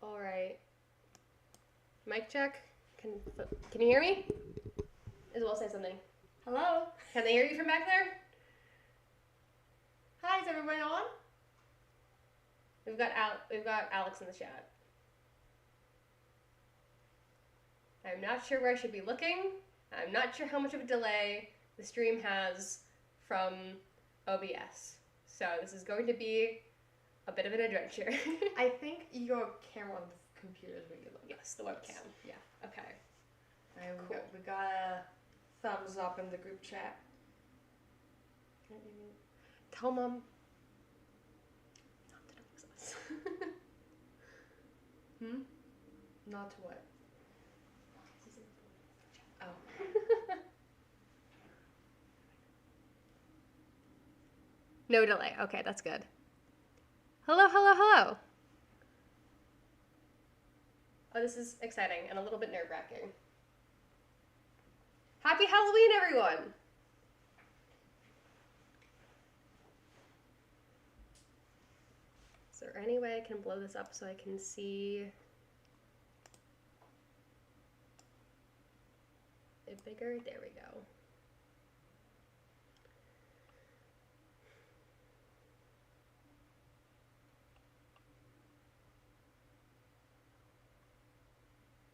All right. Mic check. Can you hear me? Isabel, say something. Hello? Can they hear you from back there? Hi, is everybody on? We've got Alex in the chat. I'm not sure where I should be looking. I'm not sure how much of a delay the stream has from OBS. So this is going to be a bit of an adventure. I think your camera on the computer is where you look. Yes, the webcam. Yeah. Okay. Alright, Cool. we got a thumbs up in the group chat. Tell Mom not to dox us. Not to what? Oh. No delay. Okay, that's good. Hello, hello, hello. Oh, this is exciting and a little bit nerve-wracking. Happy Halloween, everyone! Is there any way I can blow this up so I can see it bigger? There we go.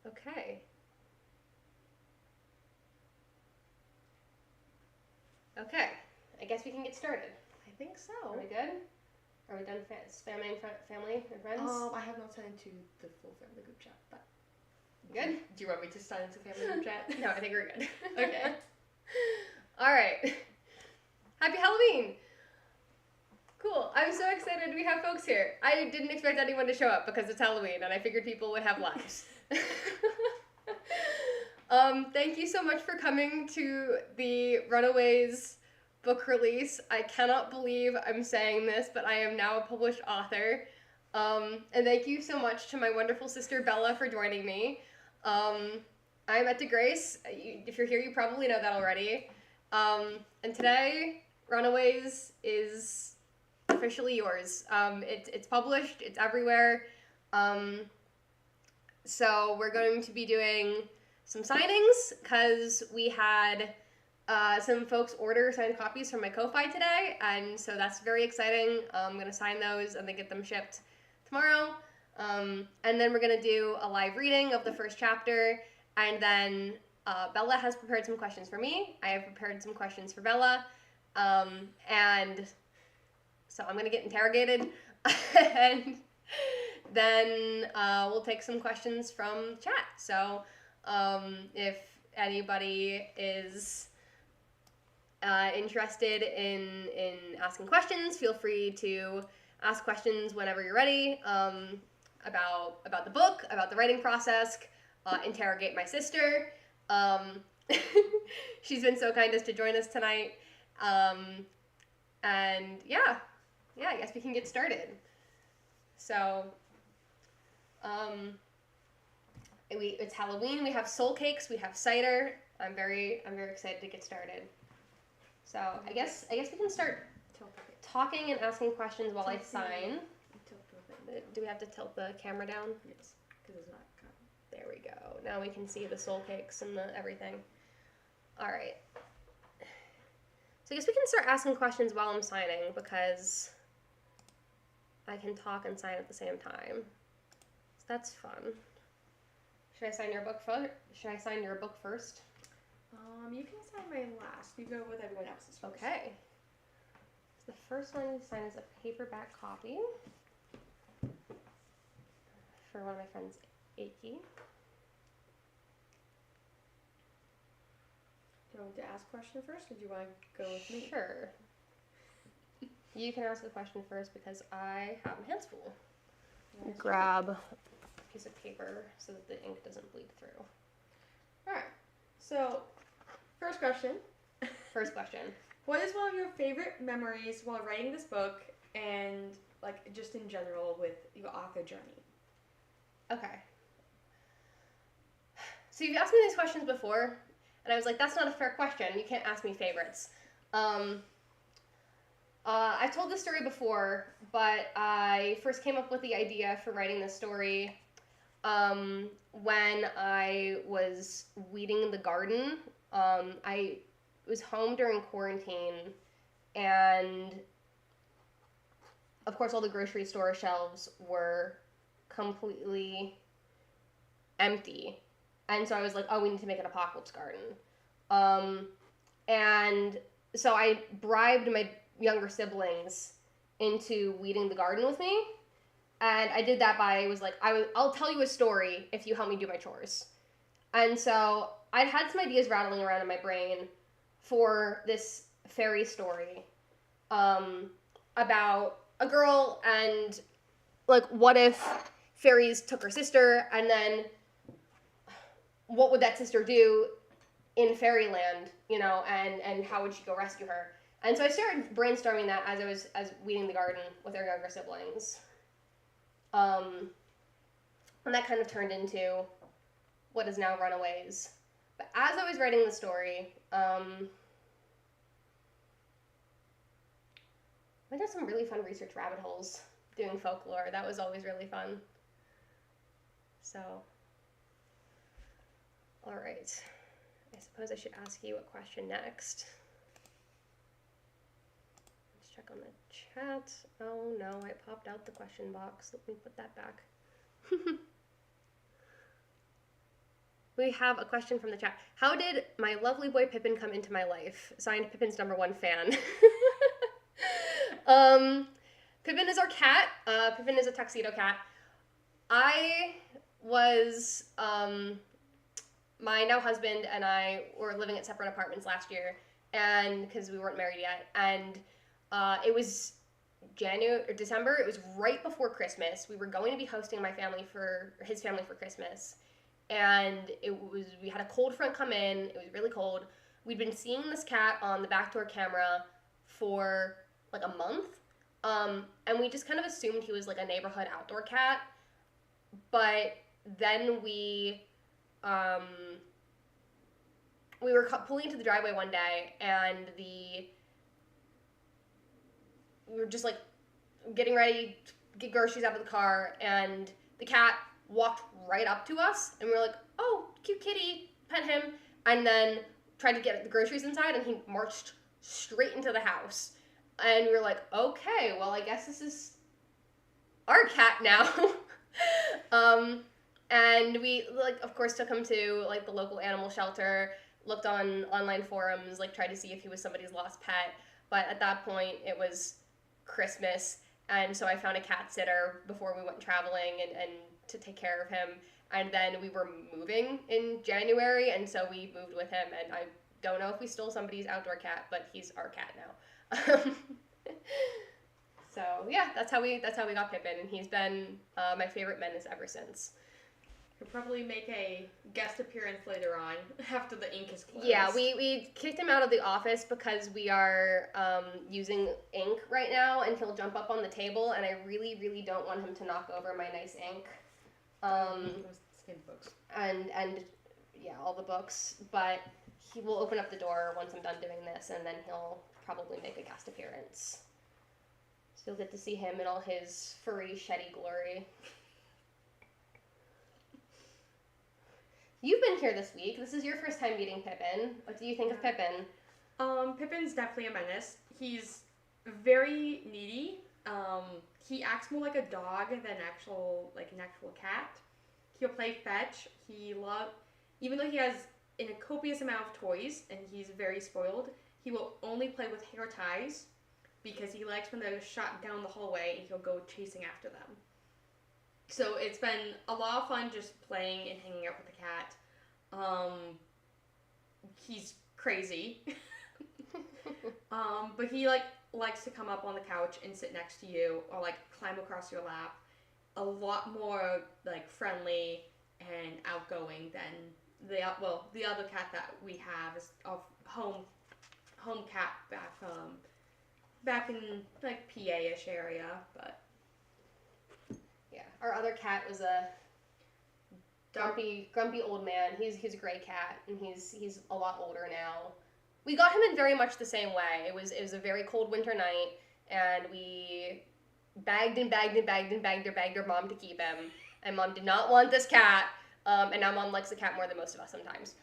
Okay. Okay, I guess we can get started. I think so. Are we good? Are we done spamming family and friends? I have not sent into the full family group chat, but... Good? Do you want me to send into family group chat? No, I think we're good. Okay. Alright. Happy Halloween! Cool. I'm so excited we have folks here. I didn't expect anyone to show up because it's Halloween and I figured people would have lives. Thank you so much for coming to the Runaways book release. I cannot believe I'm saying this, but I am now a published author. And thank you so much to my wonderful sister Bella for joining me. I'm at DeGrace. If you're here, you probably know that already. And today, Runaways is officially yours. It's published, it's everywhere. So we're going to be doing some signings because we had some folks order signed copies from my Ko-Fi today, and so that's very exciting. I'm going to sign those and then get them shipped tomorrow. And then we're going to do a live reading of the first chapter, and then Bella has prepared some questions for me. I have prepared some questions for Bella, and so I'm going to get interrogated, and then we'll take some questions from chat. So if anybody is interested in asking questions, feel free to ask questions whenever you're ready about the book, about the writing process, interrogate my sister. She's been so kind as to join us tonight. And yeah, I guess we can get started. So, it's Halloween. We have soul cakes. We have cider. I'm very excited to get started. So I guess we can start talking and asking questions while I sign. Do we have to tilt the camera down? Yes, because it's not cut. There we go. Now we can see the soul cakes and the everything. All right. So I guess we can start asking questions while I'm signing because I can talk and sign at the same time. So that's fun. Should I sign your book first? You can sign my last. You go with everyone else's first. Okay. So the first one to sign is a paperback copy for one of my friends, Aki. Do you want me to ask a question first, or do you want to go with me? Sure. You can ask a question first because I have my hands full. Nice. Grab a piece of paper so that the ink doesn't bleed through. Alright, so first question. What is one of your favorite memories while writing this book and like just in general with your author journey? Okay. So you've asked me these questions before, and I was like, that's not a fair question. You can't ask me favorites. I've told this story before, but I first came up with the idea for writing this story when I was weeding the garden. I was home during quarantine, and of course all the grocery store shelves were completely empty. And so I was like, oh, we need to make an apocalypse garden. And so I bribed my younger siblings into weeding the garden with me. And I did that by, I'll tell you a story if you help me do my chores. And so I had some ideas rattling around in my brain for this fairy story about a girl and, like, what if fairies took her sister, and then what would that sister do in Faerieland, and how would she go rescue her? And so I started brainstorming that as weeding the garden with our younger siblings. And that kind of turned into what is now Runaways. But as I was writing the story, I went down some really fun research rabbit holes doing folklore. That was always really fun. So, all right. I suppose I should ask you a question next. Let's check on the chat. Oh no, I popped out the question box. Let me put that back. We have a question from the chat. How did my lovely boy Pippin come into my life? Signed, Pippin's #1 fan. Pippin is our cat. Pippin is a tuxedo cat. I was, my now husband and I were living at separate apartments last year, and because we weren't married yet, and it was December. It was right before Christmas. We were going to be hosting his family for Christmas, and we had a cold front come in. It was really cold. We'd been seeing this cat on the backdoor camera for like a month, and we just kind of assumed he was like a neighborhood outdoor cat. But then we were pulling into the driveway one day, and we were just like getting ready to get groceries out of the car, and the cat walked right up to us, and we were like, oh, cute kitty, pet him, and then tried to get the groceries inside, and he marched straight into the house. And we were like, okay, well, I guess this is our cat now. And we, like, of course, took him to, like, the local animal shelter, looked on online forums, like, tried to see if he was somebody's lost pet. But at that point, it was Christmas, and so I found a cat sitter before we went traveling and to take care of him. And then we were moving in January, and so we moved with him, and I don't know if we stole somebody's outdoor cat, but he's our cat now. So yeah, that's how we got Pippin, and he's been my favorite menace ever since. He'll probably make a guest appearance later on after the ink is closed. Yeah, we kicked him out of the office because we are using ink right now, and he'll jump up on the table, and I really, really don't want him to knock over my nice ink. Skin books. And yeah, all the books, but he will open up the door once I'm done doing this, and then he'll probably make a guest appearance. So you'll get to see him in all his furry, sheddy glory. You've been here this week. This is your first time meeting Pippin. What do you think of Pippin? Pippin's definitely a menace. He's very needy. He acts more like a dog than an actual cat. He'll play fetch. Even though he has a copious amount of toys and he's very spoiled, he will only play with hair ties because he likes when they're shot down the hallway, and he'll go chasing after them. So it's been a lot of fun just playing and hanging out with the cat. He's crazy. But he likes to come up on the couch and sit next to you, or climb across your lap. A lot more friendly and outgoing than the other cat that we have is a home cat back in PA-ish area, but yeah, our other cat was a grumpy old man. He's a gray cat, and he's a lot older now. We got him in very much the same way. It was a very cold winter night, and we bagged our mom to keep him. and Mom did not want this cat, and now Mom likes the cat more than most of us sometimes.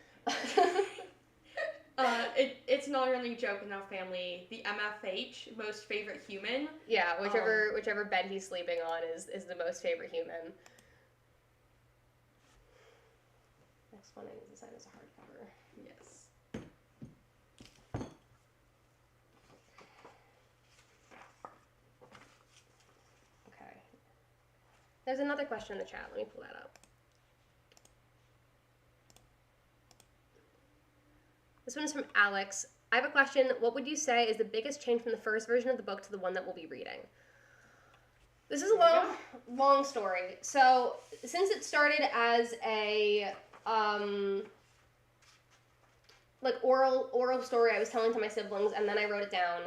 It's not a running joke in our family. The MFH, most favorite human. Yeah, whichever bed he's sleeping on is the most favorite human. Next one I need to sign as a hardcover. Yes. Okay. There's another question in the chat. Let me pull that up. This one is from Alex. I have a question. What would you say is the biggest change from the first version of the book to the one that we'll be reading? This is a long story. So, since it started as a like oral story I was telling to my siblings, and then I wrote it down,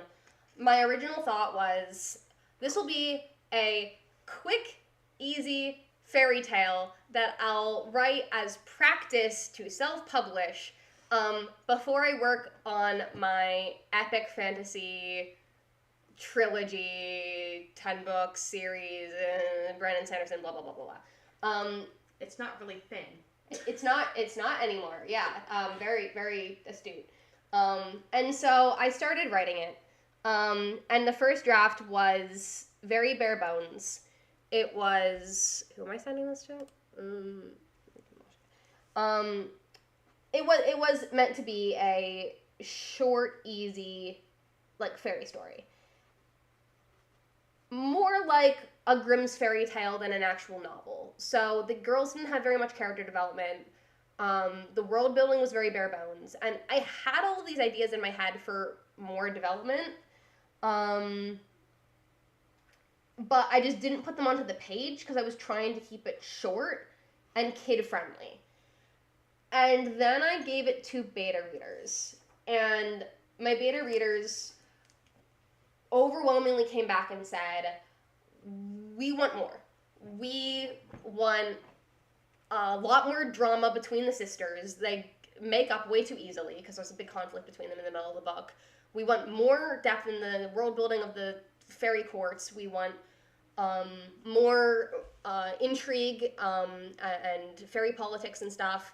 my original thought was, this will be a quick, easy fairy tale that I'll write as practice to self-publish before I work on my epic fantasy trilogy, 10-book series, Brandon Sanderson, blah, blah, blah, blah, blah. It's not really thin. It's not anymore. Yeah. Very, very astute. And so I started writing it. And the first draft was very bare bones. It was, who am I sending this to? It was meant to be a short, easy, like, fairy story. More like a Grimm's fairy tale than an actual novel. So the girls didn't have very much character development. The world building was very bare bones. And I had all of these ideas in my head for more development. But I just didn't put them onto the page because I was trying to keep it short and kid-friendly. And then I gave it to beta readers. And my beta readers overwhelmingly came back and said, we want more. We want a lot more drama between the sisters. They make up way too easily because there's a big conflict between them in the middle of the book. We want more depth in the world building of the fairy courts. We want more intrigue and fairy politics and stuff.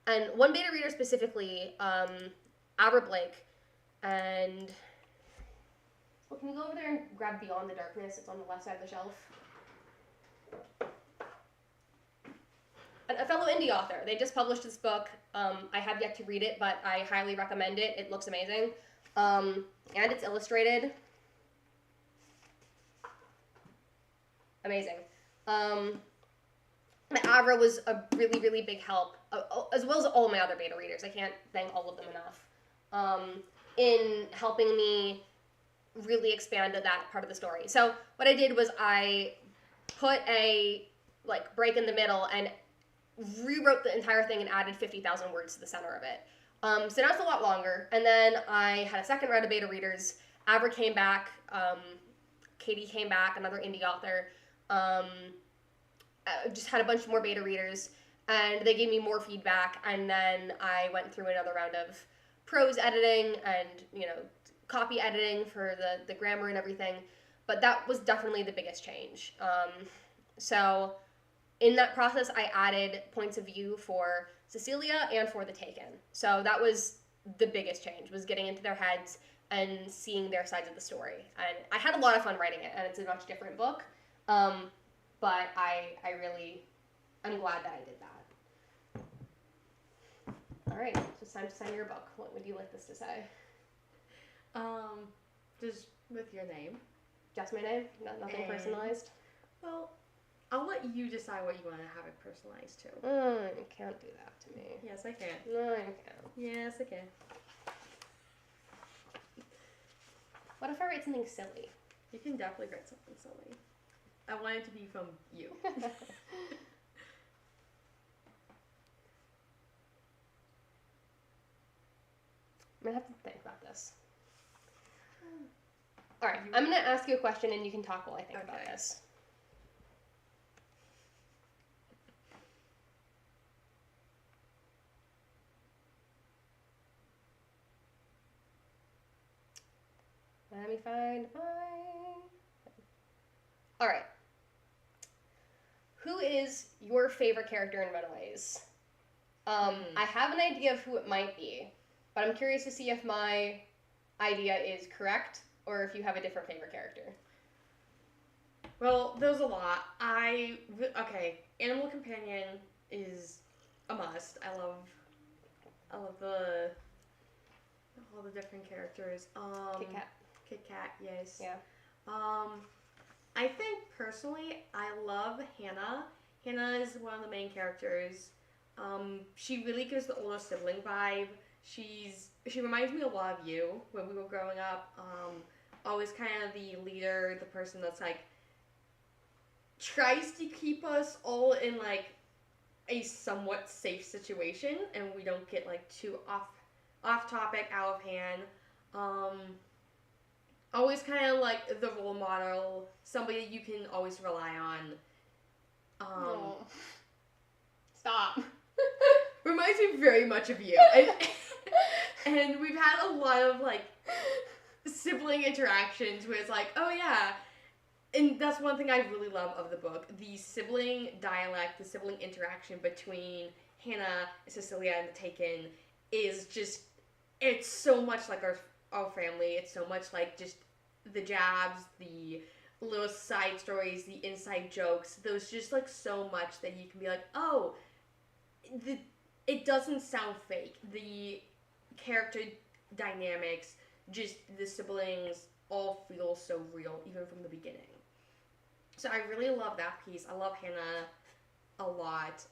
And one beta reader specifically, Abra Blake, and well, can you go over there and grab Beyond the Darkness? It's on the left side of the shelf. A fellow indie author. They just published this book. I have yet to read it, but I highly recommend it. It looks amazing. And it's illustrated. Amazing. Avra was a really, really big help, as well as all my other beta readers. I can't thank all of them enough, in helping me really expand that part of the story. So what I did was I put a break in the middle and rewrote the entire thing and added 50,000 words to the center of it. So now it's a lot longer. And then I had a second round of beta readers. Avra came back. Katie came back, another indie author. Just had a bunch more beta readers, and they gave me more feedback. And then I went through another round of prose editing and, copy editing for the grammar and everything. But that was definitely the biggest change. So in that process, I added points of view for Cecelia and for the Taken. So that was the biggest change, was getting into their heads and seeing their sides of the story. And I had a lot of fun writing it, and it's a much different book. But I'm glad that I did that. All right, it's time to sign your book. What would you like this to say? Just with your name. Just my name? Nothing personalized? Well, I'll let you decide what you want to have it personalized to. You can't do that to me. Yes, I can. No, I can't. Yes, I can. What if I write something silly? You can definitely write something silly. I want it to be from you. I'm gonna have to think about this. All right, I'm gonna ask you a question and you can talk while I think about this. Let me find my... All right. who is your favorite character in Runaways? I have an idea of who it might be, but I'm curious to see if my idea is correct or if you have a different favorite character. Well, there's a lot. Okay, Animal Companion is a must. I love all the different characters. Kit Kat, yes. Yeah. I think personally, I love Hannah. Hannah is one of the main characters. She really gives the older sibling vibe. She reminds me a lot of you when we were growing up. Always kind of the leader, the person that's like tries to keep us all in like a somewhat safe situation, and we don't get like too off topic, out of hand. Always kind of like the role model, somebody you can always rely on. Stop. Reminds me very much of you. And we've had a lot of like sibling interactions where it's like, oh yeah. And that's one thing I really love of the book. The sibling dialect, the sibling interaction between Hannah, Cecelia, and the Taken is just, it's so much like our family. It's so much like just the jabs, the little side stories, the inside jokes. There's just like so much that you can be like, oh, it doesn't sound fake. The character dynamics, just the siblings all feel so real, even from the beginning. So I really love that piece. I love Hannah a lot.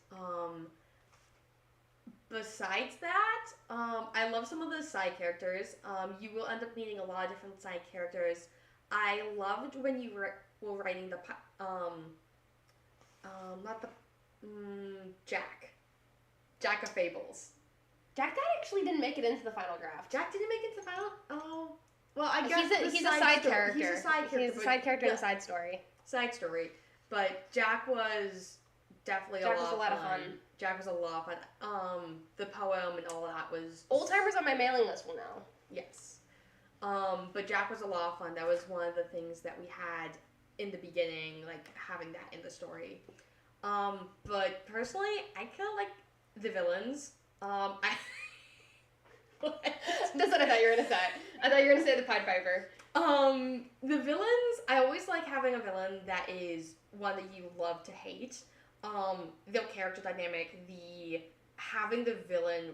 Besides that, I love some of the side characters. You will end up meeting a lot of different side characters. I loved when you were writing the Jack of Fables. Jack that actually didn't make it into the final draft. Jack didn't make it to the final? Oh. Well, I guess he's a side character. He's a side character. He's a side character in the side story. Side story. But Jack was definitely a lot of fun. Jack was a lot of fun. The poem and all that was... Old timers on my mailing list will know. Yes. But Jack was a lot of fun. That was one of the things that we had in the beginning, like having that in the story. But personally, I kind of like the villains. That's what I thought you were going to say. I thought you were going to say the Pied Piper. The villains, I always like having a villain that is one that you love to hate. Their character dynamic, having the villain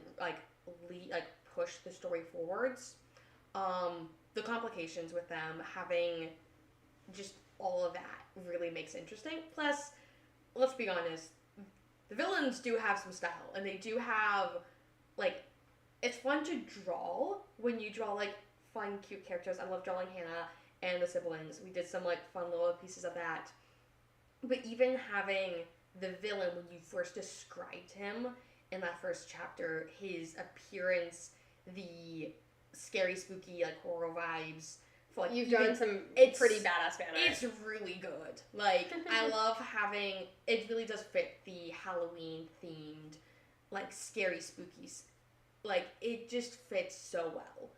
push the story forwards. The complications with them, having just all of that really makes it interesting. Plus, let's be honest, the villains do have some style, and they do have, like, it's fun to draw when you draw, like, fun, cute characters. I love drawing Hannah and the siblings. We did some, like, fun little pieces of that. But even having the villain, when you first described him in that first chapter, his appearance, the scary, spooky, like, horror vibes. Like, you've drawn some pretty badass fan art. It's really good. Like, I love having, it really does fit the Halloween-themed, like, scary, spooky, like, it just fits so well.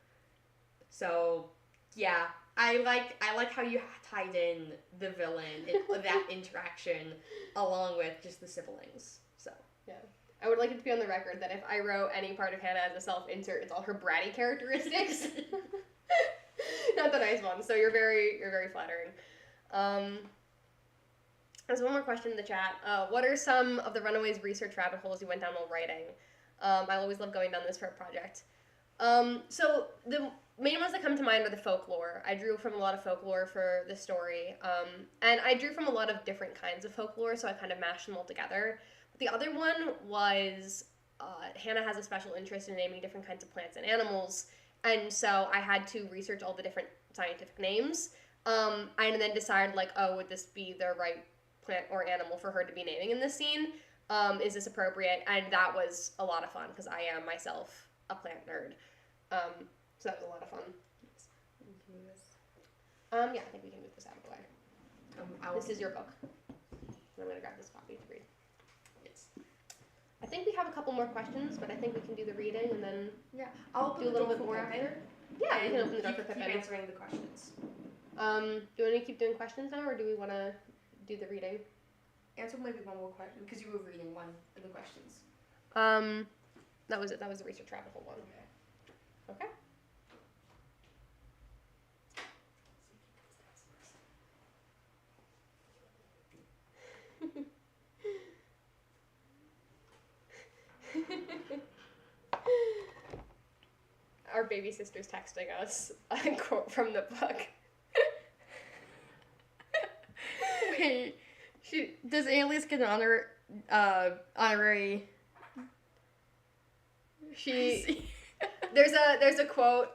So, yeah, I like how you tied in the villain and that interaction along with just the siblings. So, yeah. I would like it to be on the record that if I wrote any part of Hannah as a self-insert, it's all her bratty characteristics. Not the nice one. So you're very flattering. There's one more question in the chat. What are some of the Runaways research rabbit holes you went down while writing? I always love going down this for a project. So the main ones that come to mind are the folklore. I drew from a lot of folklore for the story. And I drew from a lot of different kinds of folklore, so I kind of mashed them all together. But the other one was Hannah has a special interest in naming different kinds of plants and animals. And so I had to research all the different scientific names. And then decide, like, oh, would this be the right plant or animal for her to be naming in this scene? Is this appropriate? And that was a lot of fun, because I am myself a plant nerd. So that was a lot of fun. Yeah, I think we can move this out of the way. This is your book. I'm going to grab this copy to read. Yes. I think we have a couple more questions, but I think we can do the reading and then I'll do a little bit more after. Yeah, we can open the door for Pippin. Keep answering the questions. Do you want to keep doing questions now, or do we want to do the reading? answer maybe one more question because you were reading one of the questions. That was it. That was the research rabbit hole one. Okay. Our baby sister's texting us a quote from the book. Wait, does Alias get an honorary? There's a quote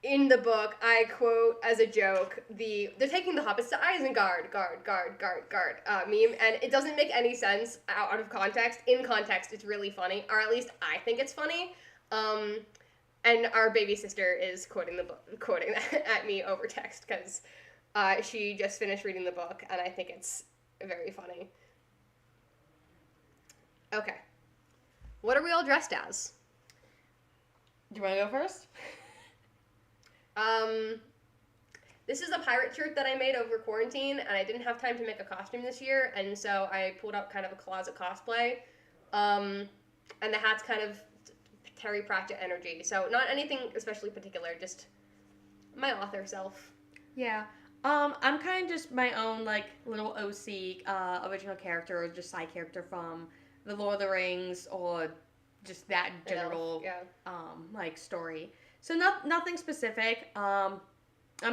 in the book. I quote as a joke they're taking the hobbits to Isengard, guard meme, and it doesn't make any sense out of context. In context, it's really funny, or at least I think it's funny. And our baby sister is quoting that at me over text because she just finished reading the book, and I think it's very funny. Okay. What are we all dressed as? Do you want to go first? This is a pirate shirt that I made over quarantine, and I didn't have time to make a costume this year, and so I pulled up kind of a closet cosplay. And the hat's kind of Terry Pratchett energy, so not anything especially particular, just my author self. Yeah. I'm kind of just my own, like, little OC, original character, or just side character from The Lord of the Rings, or just that general, like, story. So nothing specific. I'm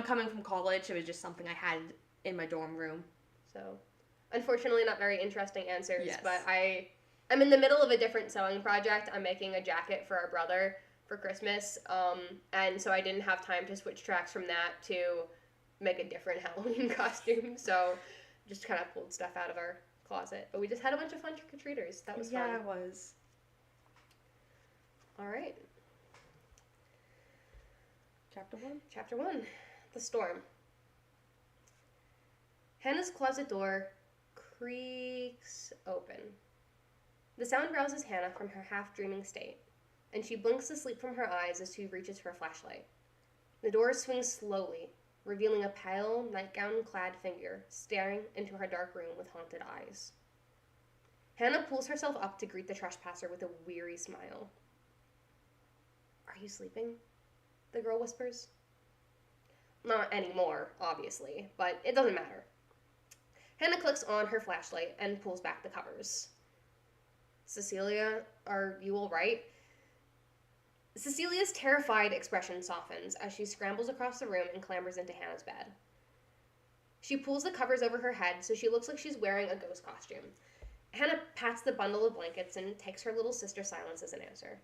coming from college. It was just something I had in my dorm room. So, unfortunately, not very interesting answers, yes. But I'm in the middle of a different sewing project. I'm making a jacket for our brother for Christmas, and so I didn't have time to switch tracks from that to make a different Halloween costume, so just kind of pulled stuff out of our closet. But we just had a bunch of fun trick-or-treaters. That was fun. Yeah, it was. All right. Chapter 1? Chapter 1. The Storm. Hannah's closet door creaks open. The sound rouses Hannah from her half-dreaming state, and she blinks the sleep from her eyes as she reaches for a flashlight. The door swings slowly, revealing a pale, nightgown-clad figure staring into her dark room with haunted eyes. Hannah pulls herself up to greet the trespasser with a weary smile. "Are you sleeping?" the girl whispers. Not anymore, obviously, but it doesn't matter. Hannah clicks on her flashlight and pulls back the covers. "Cecelia, are you all right?" Cecilia's terrified expression softens as she scrambles across the room and clambers into Hannah's bed. She pulls the covers over her head so she looks like she's wearing a ghost costume. Hannah pats the bundle of blankets and takes her little sister's silence as an answer.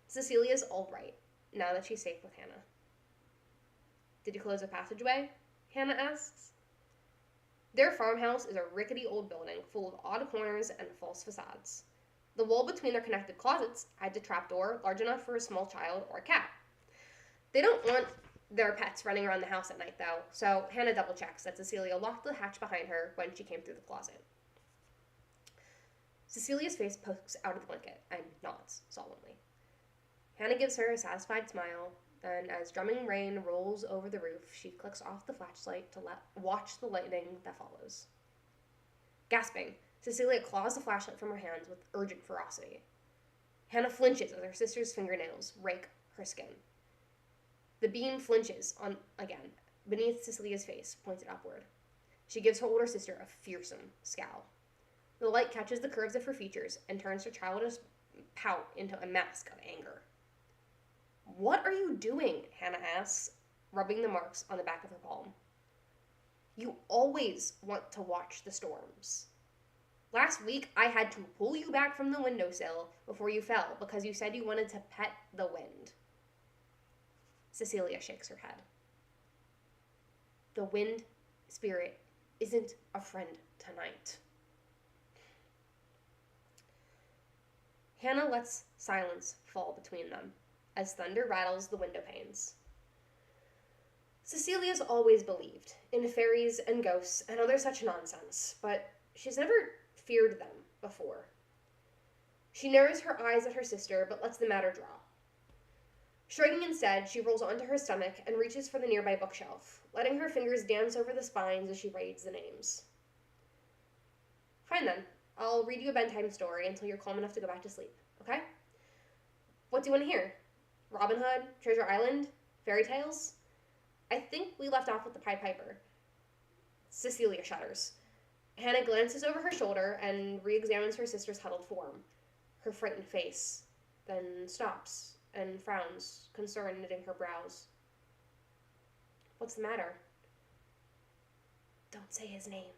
Cecilia's all right, now that she's safe with Hannah. "Did you close the passageway?" Hannah asks. Their farmhouse is a rickety old building full of odd corners and false facades. The wall between their connected closets hides a trapdoor large enough for a small child or a cat. They don't want their pets running around the house at night, though, so Hannah double-checks that Cecelia locked the hatch behind her when she came through the closet. Cecilia's face pokes out of the blanket and nods solemnly. Hannah gives her a satisfied smile, and as drumming rain rolls over the roof, she clicks off the flashlight to watch the lightning that follows. Gasping, Cecelia claws the flashlight from her hands with urgent ferocity. Hannah flinches as her sister's fingernails rake her skin. The beam flinches again, beneath Cecilia's face, pointed upward. She gives her older sister a fearsome scowl. The light catches the curves of her features and turns her childish pout into a mask of anger. "What are you doing?" Hannah asks, rubbing the marks on the back of her palm. "You always want to watch the storms. Last week, I had to pull you back from the windowsill before you fell because you said you wanted to pet the wind." Cecelia shakes her head. "The wind spirit isn't a friend tonight." Hannah lets silence fall between them as thunder rattles the window panes. Cecilia's always believed in fairies and ghosts and other such nonsense, but she's never feared them before. She narrows her eyes at her sister, but lets the matter drop. Shrugging instead, she rolls onto her stomach and reaches for the nearby bookshelf, letting her fingers dance over the spines as she reads the names. Fine then. I'll read you a bedtime story until you're calm enough to go back to sleep, okay? What do you want to hear? Robin Hood? Treasure Island? Fairy tales? I think we left off with the Pied Piper. Cecelia shudders. Hannah glances over her shoulder and re-examines her sister's huddled form, her frightened face, then stops and frowns, concern knitting her brows. What's the matter? Don't say his name.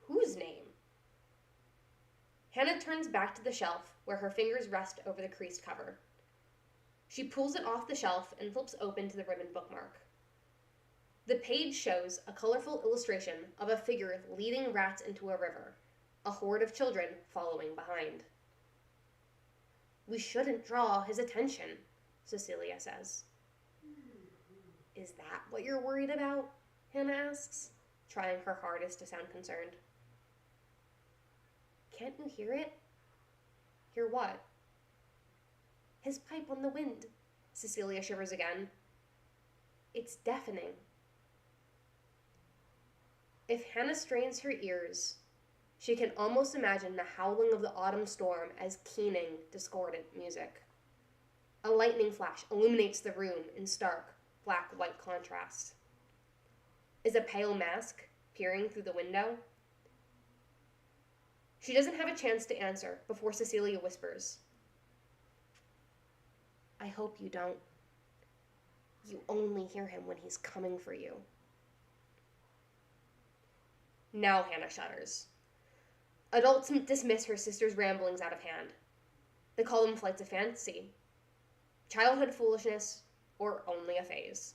Whose name? Hannah turns back to the shelf where her fingers rest over the creased cover. She pulls it off the shelf and flips open to the ribbon bookmark. The page shows a colorful illustration of a figure leading rats into a river, a horde of children following behind. We shouldn't draw his attention, Cecelia says. Is that what you're worried about? Hannah asks, trying her hardest to sound concerned. Can't you hear it? Hear what? His pipe on the wind, Cecelia shivers again. It's deafening. If Hannah strains her ears, she can almost imagine the howling of the autumn storm as keening, discordant music. A lightning flash illuminates the room in stark, black-white contrast. Is a pale mask peering through the window? She doesn't have a chance to answer before Cecelia whispers. I hope you don't. You only hear him when he's coming for you. Now Hannah shudders. Adults dismiss her sister's ramblings out of hand. They call them flights of fancy, childhood foolishness, or only a phase.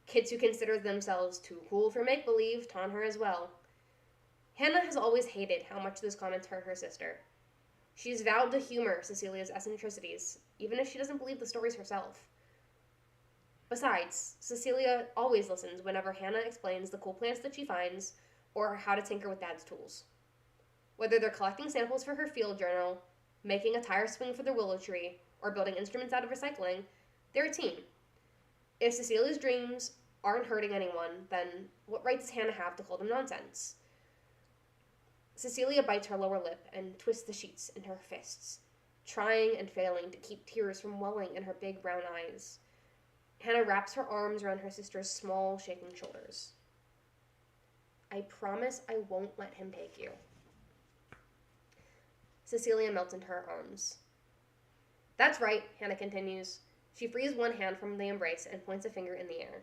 Kids who consider themselves too cool for make-believe taunt her as well. Hannah has always hated how much those comments hurt her sister. She's vowed to humor Cecilia's eccentricities, even if she doesn't believe the stories herself. Besides, Cecelia always listens whenever Hannah explains the cool plants that she finds, or how to tinker with Dad's tools. Whether they're collecting samples for her field journal, making a tire swing for the willow tree, or building instruments out of recycling, they're a team. If Cecilia's dreams aren't hurting anyone, then what right does Hannah have to call them nonsense? Cecelia bites her lower lip and twists the sheets in her fists, trying and failing to keep tears from welling in her big brown eyes. Hannah wraps her arms around her sister's small, shaking shoulders. I promise I won't let him take you. Cecelia melts into her arms. That's right, Hannah continues. She frees one hand from the embrace and points a finger in the air.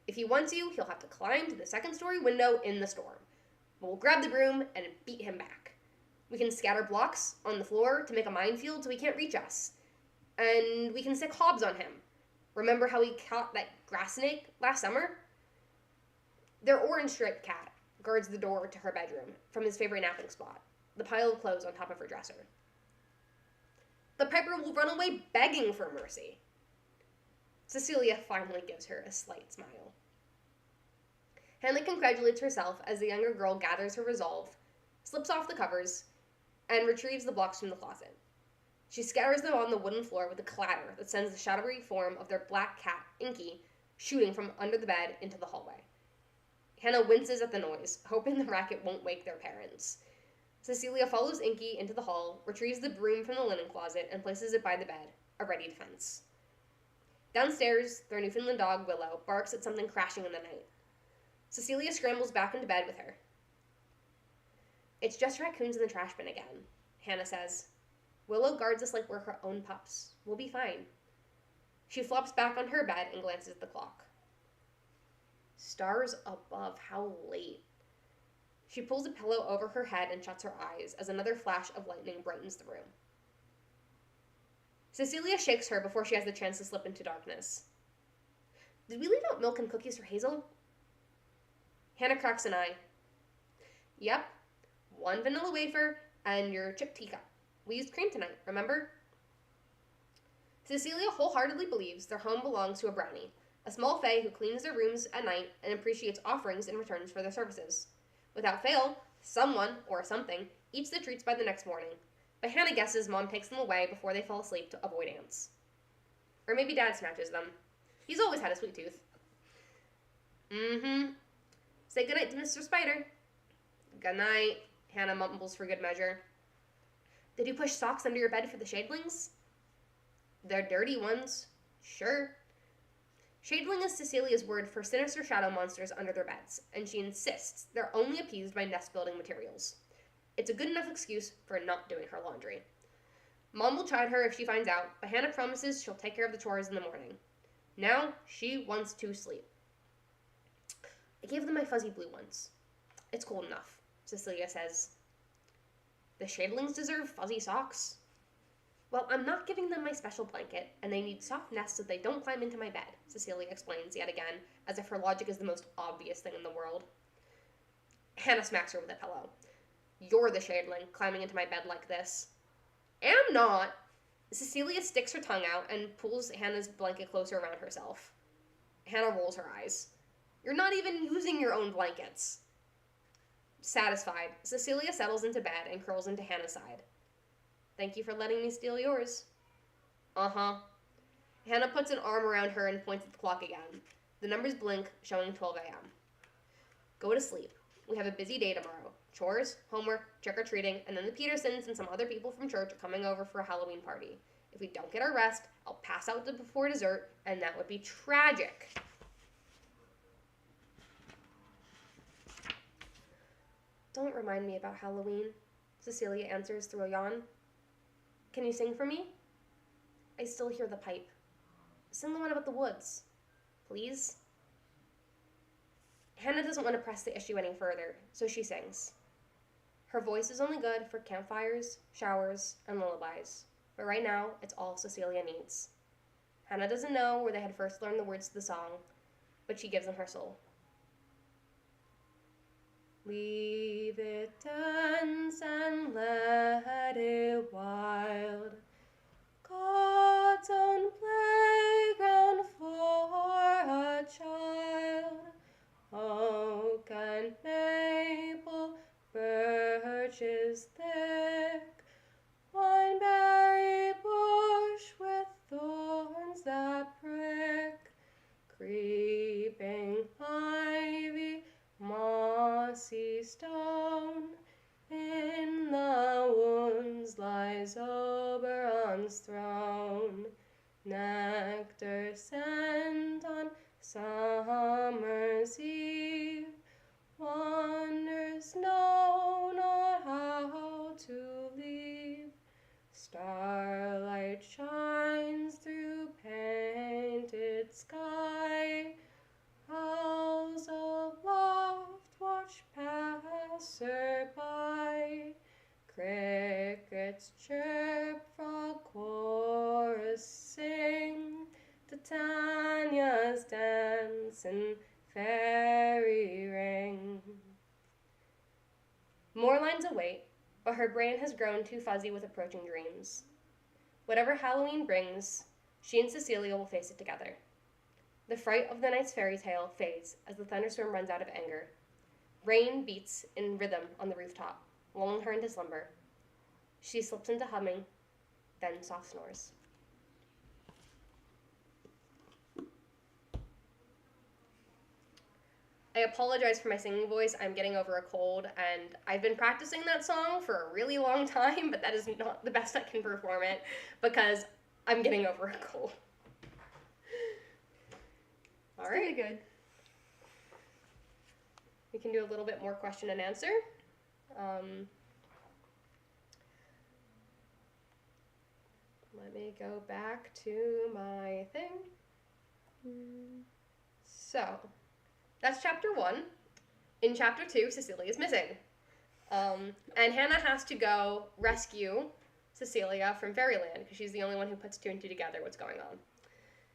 If he wants you, he'll have to climb to the second-story window in the storm. We'll grab the broom and beat him back. We can scatter blocks on the floor to make a minefield so he can't reach us. And we can stick hobs on him. Remember how he caught that grass snake last summer? Their orange-striped cat guards the door to her bedroom from his favorite napping spot, the pile of clothes on top of her dresser. The Piper will run away begging for mercy. Cecelia finally gives her a slight smile. Hannah congratulates herself as the younger girl gathers her resolve, slips off the covers, and retrieves the blocks from the closet. She scatters them on the wooden floor with a clatter that sends the shadowy form of their black cat, Inky, shooting from under the bed into the hallway. Hannah winces at the noise, hoping the racket won't wake their parents. Cecelia follows Inky into the hall, retrieves the broom from the linen closet, and places it by the bed, a ready defense. Downstairs, their Newfoundland dog, Willow, barks at something crashing in the night. Cecelia scrambles back into bed with her. It's just raccoons in the trash bin again, Hannah says. Willow guards us like we're her own pups. We'll be fine. She flops back on her bed and glances at the clock. Stars above, how late. She pulls a pillow over her head and shuts her eyes as another flash of lightning brightens the room. Cecelia shakes her before she has the chance to slip into darkness. Did we leave out milk and cookies for Hazel? Hannah cracks an eye. Yep, 1 vanilla wafer and your chipped teacup. We used cream tonight, remember? Cecelia wholeheartedly believes their home belongs to a brownie, a small fae who cleans their rooms at night and appreciates offerings in return for their services. Without fail, someone, or something, eats the treats by the next morning, but Hannah guesses Mom takes them away before they fall asleep to avoid ants. Or maybe Dad snatches them. He's always had a sweet tooth. Say goodnight to Mr. Spider, Good night, Hannah mumbles for good measure. Did you push socks under your bed for the shadelings? They're dirty ones. Sure. Shadeling is Cecelia's word for sinister shadow monsters under their beds, and she insists they're only appeased by nest-building materials. It's a good enough excuse for not doing her laundry. Mom will chide her if she finds out, but Hannah promises she'll take care of the chores in the morning. Now, she wants to sleep. I gave them my fuzzy blue ones. It's cold enough, Cecelia says. The shadelings deserve fuzzy socks. Well, I'm not giving them my special blanket, and they need soft nests so they don't climb into my bed, Cecelia explains yet again, as if her logic is the most obvious thing in the world. Hannah smacks her with a pillow. You're the shadeling, climbing into my bed like this. Am not. Cecelia sticks her tongue out and pulls Hannah's blanket closer around herself. Hannah rolls her eyes. You're not even using your own blankets. Satisfied, Cecelia settles into bed and curls into Hannah's side. Thank you for letting me steal yours. Uh-huh. Hannah puts an arm around her and points at the clock again. The numbers blink, showing 12 a.m. Go to sleep. We have a busy day tomorrow. Chores, homework, trick-or-treating, and then the Petersons and some other people from church are coming over for a Halloween party. If we don't get our rest, I'll pass out before dessert, and that would be tragic. Don't remind me about Halloween, Cecelia answers through a yawn. Can you sing for me? I still hear the pipe. Sing the one about the woods, please. Hannah doesn't want to press the issue any further, so she sings. Her voice is only good for campfires, showers, and lullabies, but right now, it's all Cecelia needs. Hannah doesn't know where they had first learned the words to the song, but she gives them her soul. Leave it dance and let it wild, God's own playground for a child. Oak and maple, birches thick, wineberry bush with thorns that prick, creeping ivy, mossy stone, in the wounds lies Oberon's throne, nectar sent on summer's eve, wonders know not how to leave, starlight shines through painted sky, owls aloft watch passer-by, crickets chirp, frog chorus sing, Titania's dance and fairy ring. More lines await, but her brain has grown too fuzzy with approaching dreams. Whatever Halloween brings, she and Cecelia will face it together. The fright of the night's fairy tale fades as the thunderstorm runs out of anger. Rain beats in rhythm on the rooftop, lulling her into slumber. She slips into humming, then soft snores. I apologize for my singing voice. I'm getting over a cold, and I've been practicing that song for a really long time, but that is not the best I can perform it because I'm getting over a cold. All right. Pretty good. We can do a little bit more question and answer. Let me go back to my thing. So, that's chapter 1. In chapter 2, Cecelia is missing. And Hannah has to go rescue Cecelia from Faerieland because she's the only one who puts 2 and 2 together what's going on.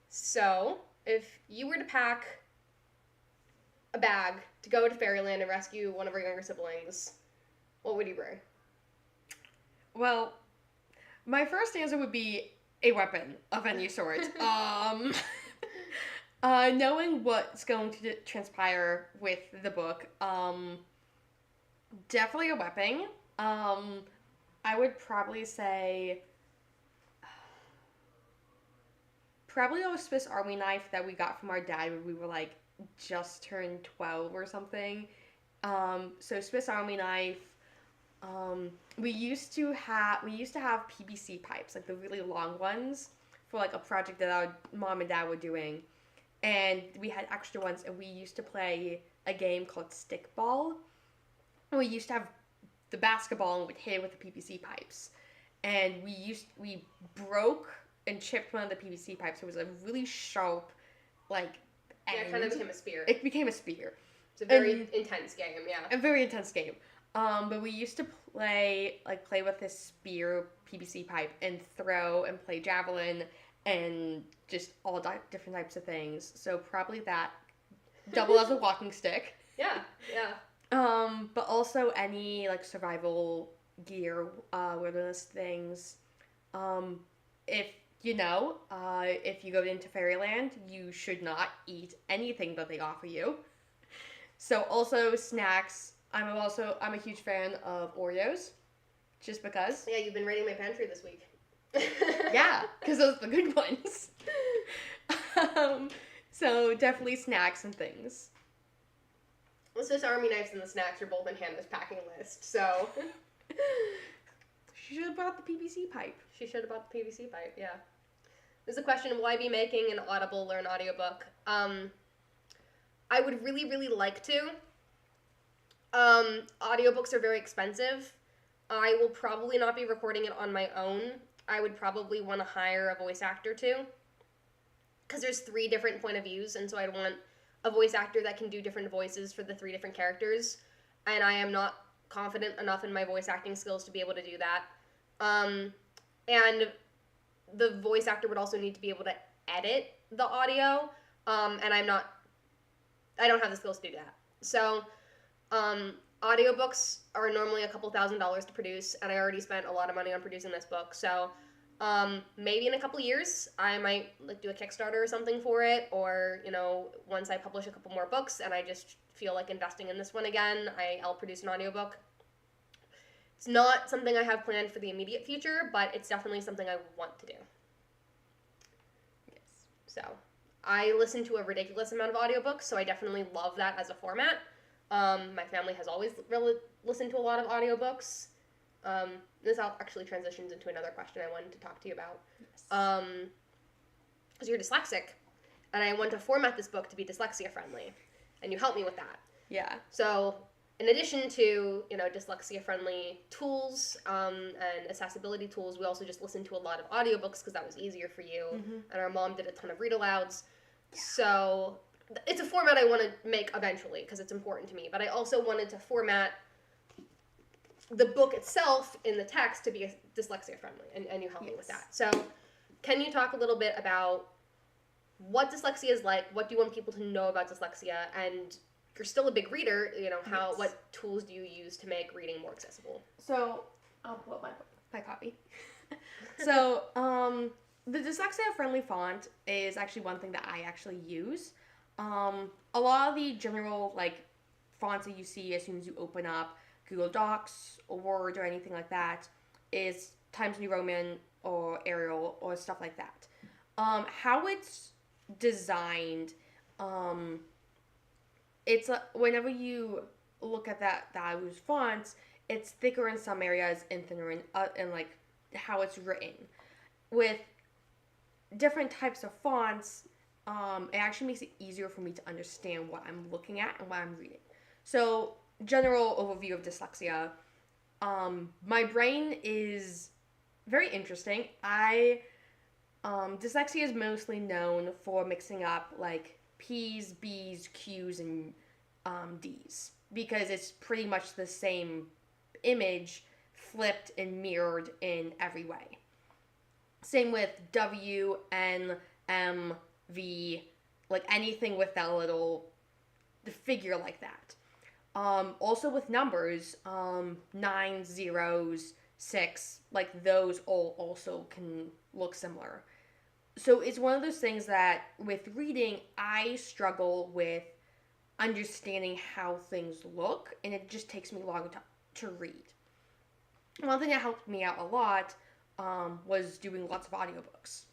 So, if you were to pack a bag to go to Faerieland and rescue one of our younger siblings, what would you bring? Well, my first answer would be a weapon of any sort. Knowing what's going to transpire with the book, definitely a weapon. I would probably say probably a Swiss Army knife that we got from our dad when we were like just turned 12 or something. So Swiss Army knife. We used to have PVC pipes, like the really long ones, for like a project that our mom and dad were doing, and we had extra ones, and we used to play a game called stickball. And we used to have the basketball and we'd hit it with the PVC pipes, and we broke and chipped one of the PVC pipes. It was a really sharp, like, end. Yeah, it kind of became a spear. It became a spear. It's a very intense game, yeah. A very intense game. But we used to play with this spear PVC pipe and throw and play javelin and just all different types of things. So probably that double as a walking stick. Yeah. But also any like survival gear, wilderness things. If you go into Faerieland, you should not eat anything that they offer you. So also snacks. I'm a huge fan of Oreos, just because. Yeah, you've been raiding my pantry this week. Yeah, because those are the good ones. So definitely snacks and things. The Swiss Army knives and the snacks are both in Hannah's packing list, so. She should have bought the PVC pipe. She should have bought the PVC pipe, yeah. There's a question, will I be making an Audible or an audiobook? I would really, really like to. Audiobooks are very expensive. I will probably not be recording it on my own. I would probably want to hire a voice actor too. Because there's 3 different point of views, and so I'd want a voice actor that can do different voices for the 3 different characters. And I am not confident enough in my voice acting skills to be able to do that. And the voice actor would also need to be able to edit the audio. And I don't have the skills to do that. So, audiobooks are normally a couple $1,000s to produce, and I already spent a lot of money on producing this book. So, maybe in a couple years, I might do a Kickstarter or something for it, or, once I publish a couple more books and I just feel like investing in this one again, I'll produce an audiobook. It's not something I have planned for the immediate future, but it's definitely something I want to do. Yes. So, I listen to a ridiculous amount of audiobooks, so I definitely love that as a format. My family has always really listened to a lot of audiobooks. This actually transitions into another question I wanted to talk to you about. Yes. Because you're dyslexic, and I want to format this book to be dyslexia friendly, and you help me with that. Yeah. So, in addition to, dyslexia friendly tools, and accessibility tools, we also just listened to a lot of audiobooks because that was easier for you, and our mom did a ton of read-alouds. Yeah. So, it's a format I want to make eventually because it's important to me, but I also wanted to format the book itself in the text to be dyslexia friendly, and you help me with that. So, can you talk a little bit about what dyslexia is like? What do you want people to know about dyslexia? And you're still a big reader, what tools do you use to make reading more accessible? So, I'll pull up my copy. So, the dyslexia friendly font is actually one thing that I actually use. A lot of the general fonts that you see as soon as you open up Google Docs or Word or anything like that is Times New Roman or Arial or stuff like that. How it's designed, it's whenever you look at those fonts, it's thicker in some areas and thinner in how it's written. With different types of fonts, it actually makes it easier for me to understand what I'm looking at and what I'm reading. So, general overview of dyslexia. My brain is very interesting. Dyslexia is mostly known for mixing up P's, B's, Q's, and D's because it's pretty much the same image flipped and mirrored in every way. Same with W, N, M, V, anything with that little figure like that. Also with numbers, 9, 0s, 6, those all also can look similar. So it's one of those things that with reading, I struggle with understanding how things look, and it just takes me longer to read. One thing that helped me out a lot was doing lots of audiobooks.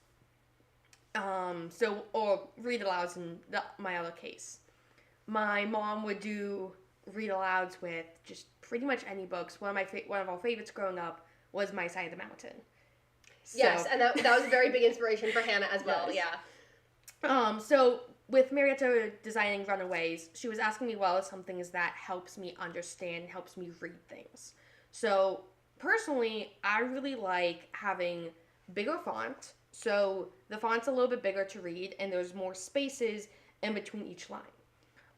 Or read alouds in my other case. My mom would do read-alouds with just pretty much any books. One of our favorites growing up was My Side of the Mountain. So, yes, and that was a very big inspiration for Hannah as well, yes. yeah. So with Marietta designing Runaways, she was asking me what are some things that helps me understand, helps me read things. So personally, I really like having bigger font. So the font's a little bit bigger to read, and there's more spaces in between each line.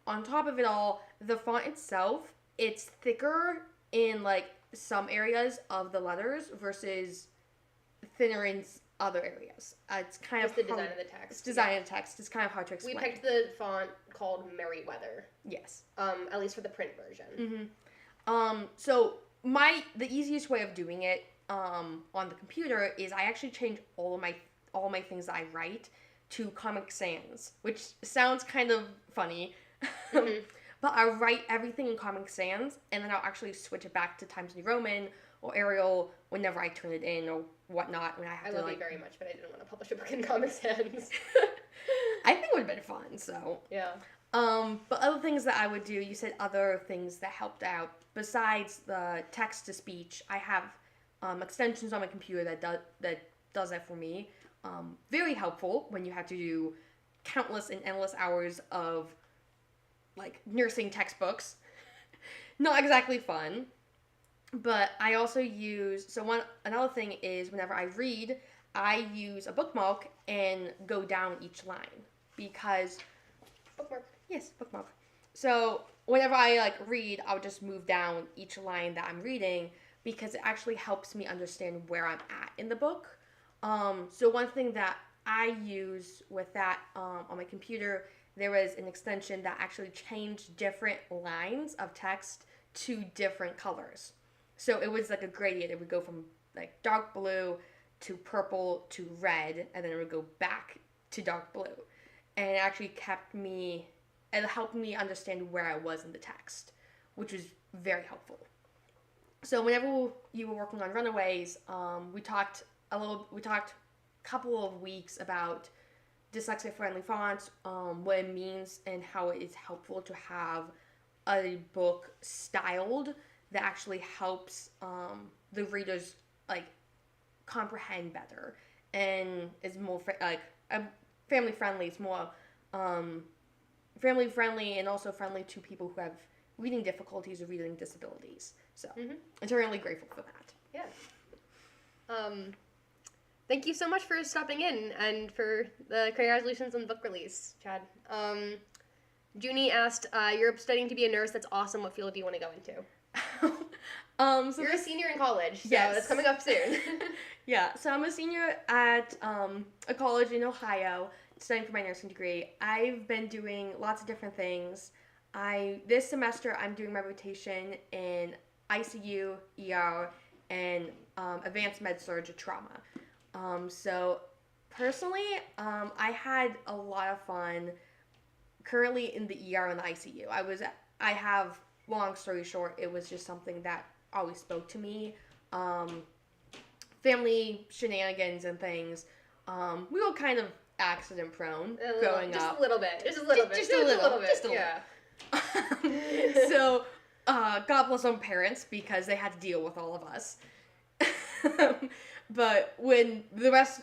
On top of it all, the font itself, it's thicker in like some areas of the letters versus thinner in other areas. It's kind of the design of the text. It's design of the text. It's kind of hard to explain. We picked the font called Merriweather. Yes. At least for the print version. Mm-hmm. So the easiest way of doing it on the computer is I actually change all my things that I write to Comic Sans, which sounds kind of funny. Mm-hmm. But I write everything in Comic Sans, and then I'll actually switch it back to Times New Roman or Arial whenever I turn it in or whatnot. When I love you very much, but I didn't want to publish a book in Comic Sans. I think it would have been fun, so. Yeah. But other things that I would do, you said other things that helped out. Besides the text-to-speech, I have extensions on my computer that does that for me. Very helpful when you have to do countless and endless hours of like nursing textbooks. Not exactly fun. But I also use another thing is whenever I read, I use a bookmark and go down each line because bookmark. Yes, bookmark. So whenever I read, I'll just move down each line that I'm reading because it actually helps me understand where I'm at in the book. So one thing that I use with that on my computer, there was an extension that actually changed different lines of text to different colors. So it was like a gradient. It would go from like dark blue to purple to red, and then it would go back to dark blue. And it actually it helped me understand where I was in the text, which was very helpful. So whenever you were working on Runaways, we talked a couple of weeks about dyslexia-friendly fonts, what it means, and how it is helpful to have a book styled that actually helps the readers comprehend better and is more family friendly. It's more family friendly and also friendly to people who have reading difficulties or reading disabilities. So I'm really grateful for that. Yeah. Thank you so much for stopping in and for the congratulations on the book release, Chad. Junie asked, you're studying to be a nurse. That's awesome. What field do you want to go into? So you're a senior in college, so yes. That's coming up soon. Yeah, so I'm a senior at a college in Ohio studying for my nursing degree. I've been doing lots of different things. This semester I'm doing my rotation in ICU, ER, and advanced med surg trauma. So personally, I had a lot of fun currently in the ER and the ICU. Long story short, it was just something that always spoke to me. Family shenanigans and things. We were kind of accident prone growing up. Just a little bit. Just a little bit. Yeah. So, God bless our parents because they had to deal with all of us. But when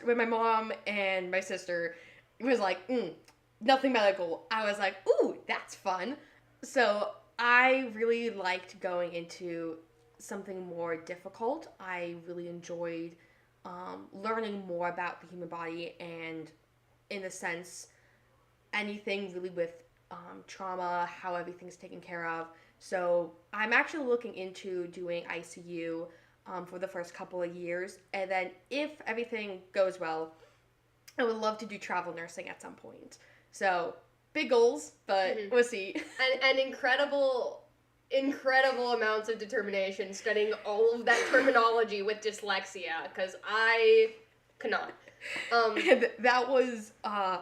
my mom and my sister was like, nothing medical, I was like, ooh, that's fun. So I really liked going into something more difficult. I really enjoyed learning more about the human body and, in a sense, anything really with trauma, how everything's taken care of. So I'm actually looking into doing ICU for the first couple of years. And then if everything goes well, I would love to do travel nursing at some point. So big goals, but we'll see. And incredible amounts of determination studying all of that terminology with dyslexia, because I cannot. That was,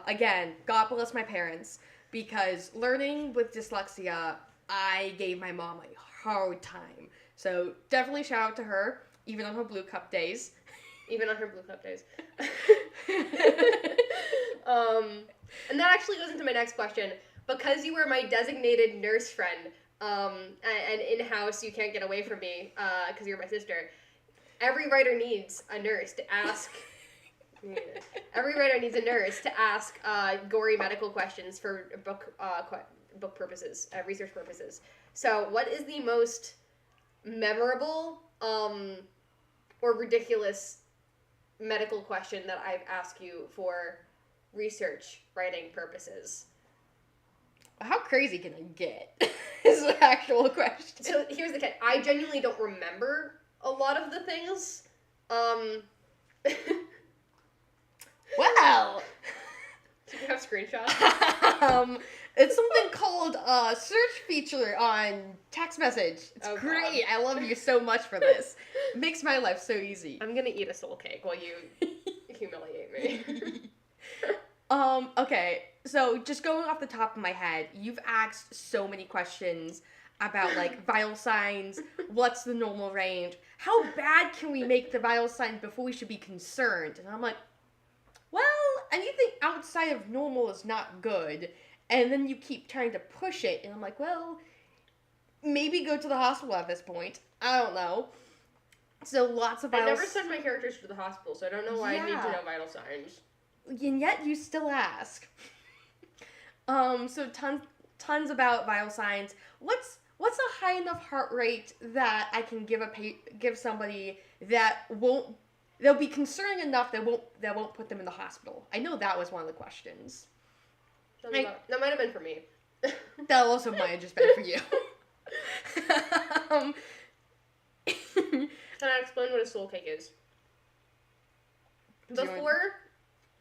again, God bless my parents, because learning with dyslexia, I gave my mom a hard time. So definitely shout out to her, even on her Blue Cup days. Even on her Blue Cup days. And that actually goes into my next question. Because you were my designated nurse friend, and in-house you can't get away from me because you're my sister. Every writer needs a nurse to ask. Every writer needs a nurse to ask gory medical questions for book purposes, research purposes. So, what is the most memorable or ridiculous medical question that I've asked you for research writing purposes? How crazy can I get? Is the actual question. So here's the catch. I genuinely don't remember a lot of the things. Well. Do you have screenshots? It's something called search feature on text message. It's great. God. I love you so much for this. It makes my life so easy. I'm gonna eat a soul cake while you humiliate me. Okay. So just going off the top of my head, you've asked so many questions about like vital signs, what's the normal range, how bad can we make the vital signs before we should be concerned? And I'm like, well, anything outside of normal is not good. And then you keep trying to push it, and I'm like, well, maybe go to the hospital at this point. I don't know. So lots of I never sent my characters to the hospital, so I don't know why I need to know vital signs. And yet you still ask. So tons about vital signs. What's a high enough heart rate that I can give somebody that they'll be concerned enough that won't put them in the hospital? I know that was one of the questions. That might have been for me. That also might have just been for you. Can I explain what a soul cake is?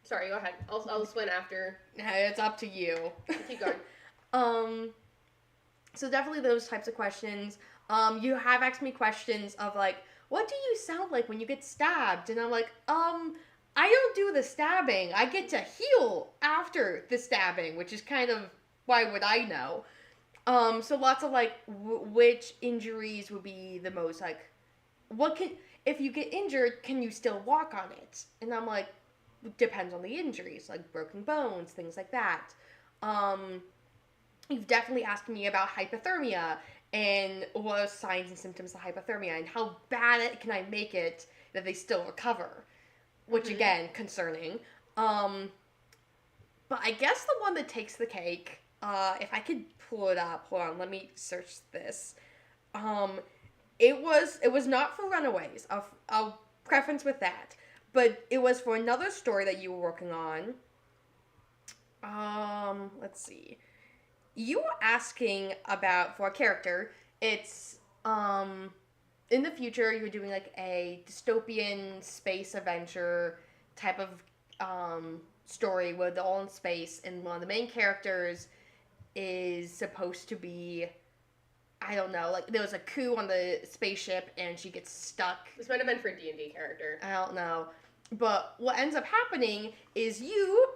Sorry, go ahead. I'll explain after. It's up to you. Keep going. So definitely those types of questions. You have asked me questions of like, what do you sound like when you get stabbed? And I'm like, I don't do the stabbing. I get to heal after the stabbing, which is kind of, why would I know? So lots of like, which injuries would be the most like, if you get injured, can you still walk on it? And I'm like, depends on the injuries, like broken bones, things like that. You've definitely asked me about hypothermia and what are signs and symptoms of hypothermia and how bad can I make it that they still recover, which again, concerning. But I guess the one that takes the cake, if I could pull it up, hold on, let me search this. It was not for Runaways. I'll preference with that. But it was for another story that you were working on. Let's see. You were asking about, for a character, it's, in the future, you're doing, like, a dystopian space adventure type of, story where they're all in space, and one of the main characters is supposed to be, I don't know, like, there was a coup on the spaceship, and she gets stuck. This might have been for a D&D character. I don't know. But what ends up happening is you,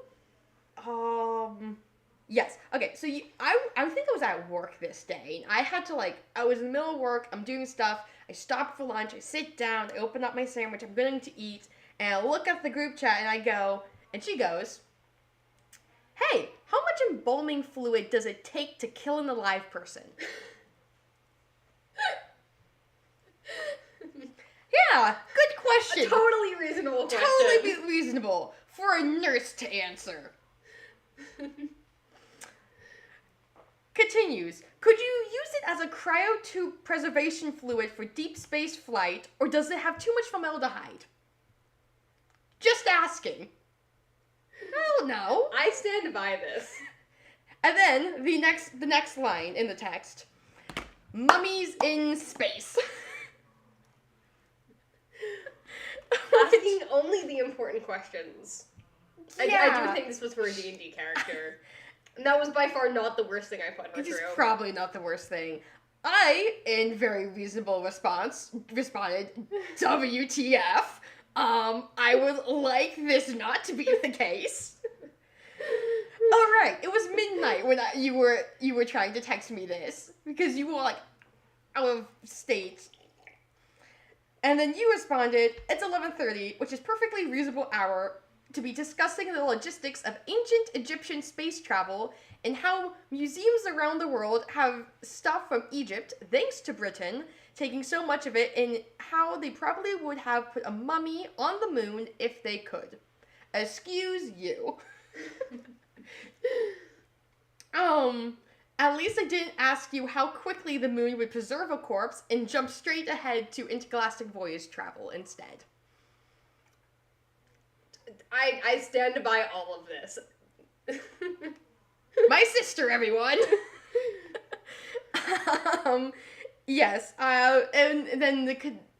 yes. Okay, so I think I was at work this day, and I had to, like, I was in the middle of work, I'm doing stuff, I stop for lunch, I sit down, I open up my sandwich, I'm going to eat, and I look at the group chat, and I go, and she goes, hey, how much embalming fluid does it take to kill an alive person? Yeah, good question. A totally reasonable question. Totally reasonable for a nurse to answer. Continues. Could you use it as a cryotube preservation fluid for deep space flight, or does it have too much formaldehyde? Just asking. I don't know. I stand by this. And then the next line in the text. Mummies in space. Asking only the important questions. Yeah. I do think this was for a D&D character. And that was by far not the worst thing I put her through. It's probably not the worst thing. I, in very reasonable response, responded, WTF. I would like this not to be the case. Alright, it was midnight when you were trying to text me this. Because you were, like, out of state. And then you responded, it's 11:30, which is perfectly reasonable hour to be discussing the logistics of ancient Egyptian space travel and how museums around the world have stuff from Egypt, thanks to Britain, taking so much of it, and how they probably would have put a mummy on the moon if they could. Excuse you. At least I didn't ask you how quickly the moon would preserve a corpse and jump straight ahead to intergalactic voyage travel instead. I stand by all of this. My sister, everyone! Yes, and then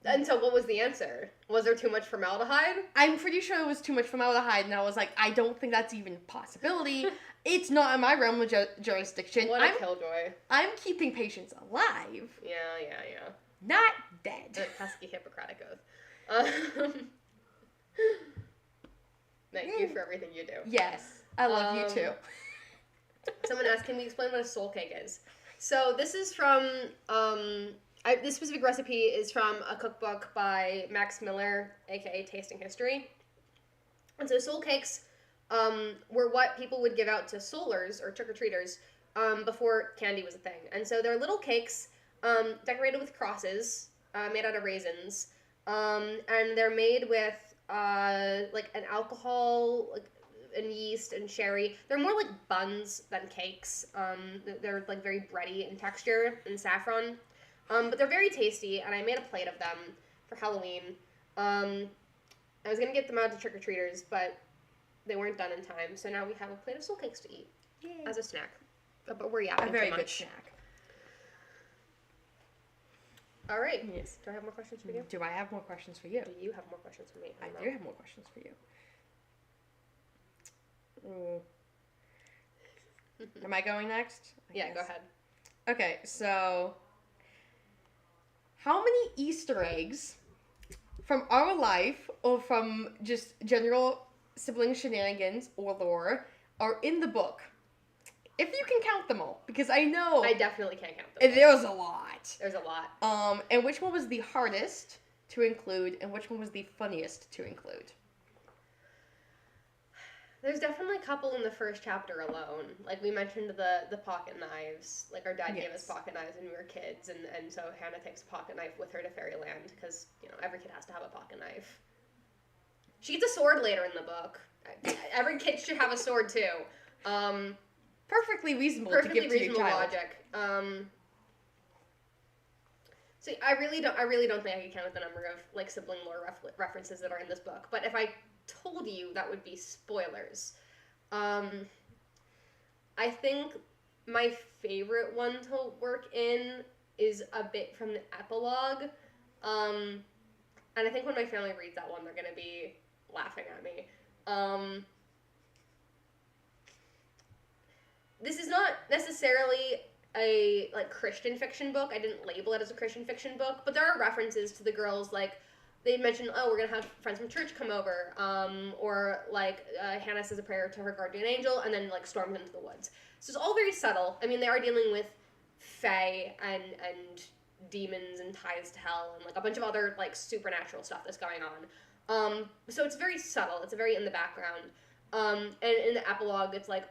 And so what was the answer? Was there too much formaldehyde? I'm pretty sure it was too much formaldehyde, and I was like, I don't think that's even a possibility. It's not in my realm of jurisdiction. What a killjoy. I'm keeping patients alive. Yeah. Not dead. The pesky Hippocratic oath. Thank you for everything you do. Yes, I love you too. Someone asked, can we explain what a soul cake is? So this is from, this specific recipe is from a cookbook by Max Miller, aka Tasting History. And so soul cakes were what people would give out to soulers, or trick-or-treaters, before candy was a thing. And so they're little cakes decorated with crosses, made out of raisins, and they're made with like an alcohol, like, and yeast and sherry. They're more like buns than cakes. They're like very bready in texture and saffron. But they're very tasty, and I made a plate of them for Halloween. I was gonna get them out to trick-or-treaters, but they weren't done in time, so now we have a plate of soul cakes to eat. Yay. As a snack. But we're yapping a very too much. good snack. All right. Yes. Do I have more questions for you? Do I have more questions for you? Do you have more questions for me? I do have more questions for you. Am I going next? Yeah, go ahead. Okay, so how many Easter eggs from our life or from just general sibling shenanigans or lore are in the book? If you can count them all, because I know I definitely can't count them. There's a lot. There's a lot. And which one was the hardest to include, and which one was the funniest to include? There's definitely a couple in the first chapter alone. Like, we mentioned the pocket knives. Like, our dad gave us pocket knives when we were kids, and so Hannah takes a pocket knife with her to Faerieland, because, you know, every kid has to have a pocket knife. She gets a sword later in the book. Every kid should have a sword, too. Perfectly reasonable to give to your child. Logic. So I really don't think I can count the number of, like, sibling lore references that are in this book. But if I told you, that would be spoilers. I think my favorite one to work in is a bit from the epilogue. And I think when my family reads that one, they're going to be laughing at me. This is not necessarily a, like, Christian fiction book. I didn't label it as a Christian fiction book, but there are references to the girls, like, they mentioned, oh, we're going to have friends from church come over, or, like, Hannah says a prayer to her guardian angel, and then, like, storms into the woods. So it's all very subtle. I mean, they are dealing with fae and demons and ties to hell, and, like, a bunch of other, like, supernatural stuff that's going on. So it's very subtle. It's very in the background. And in the epilogue, it's like,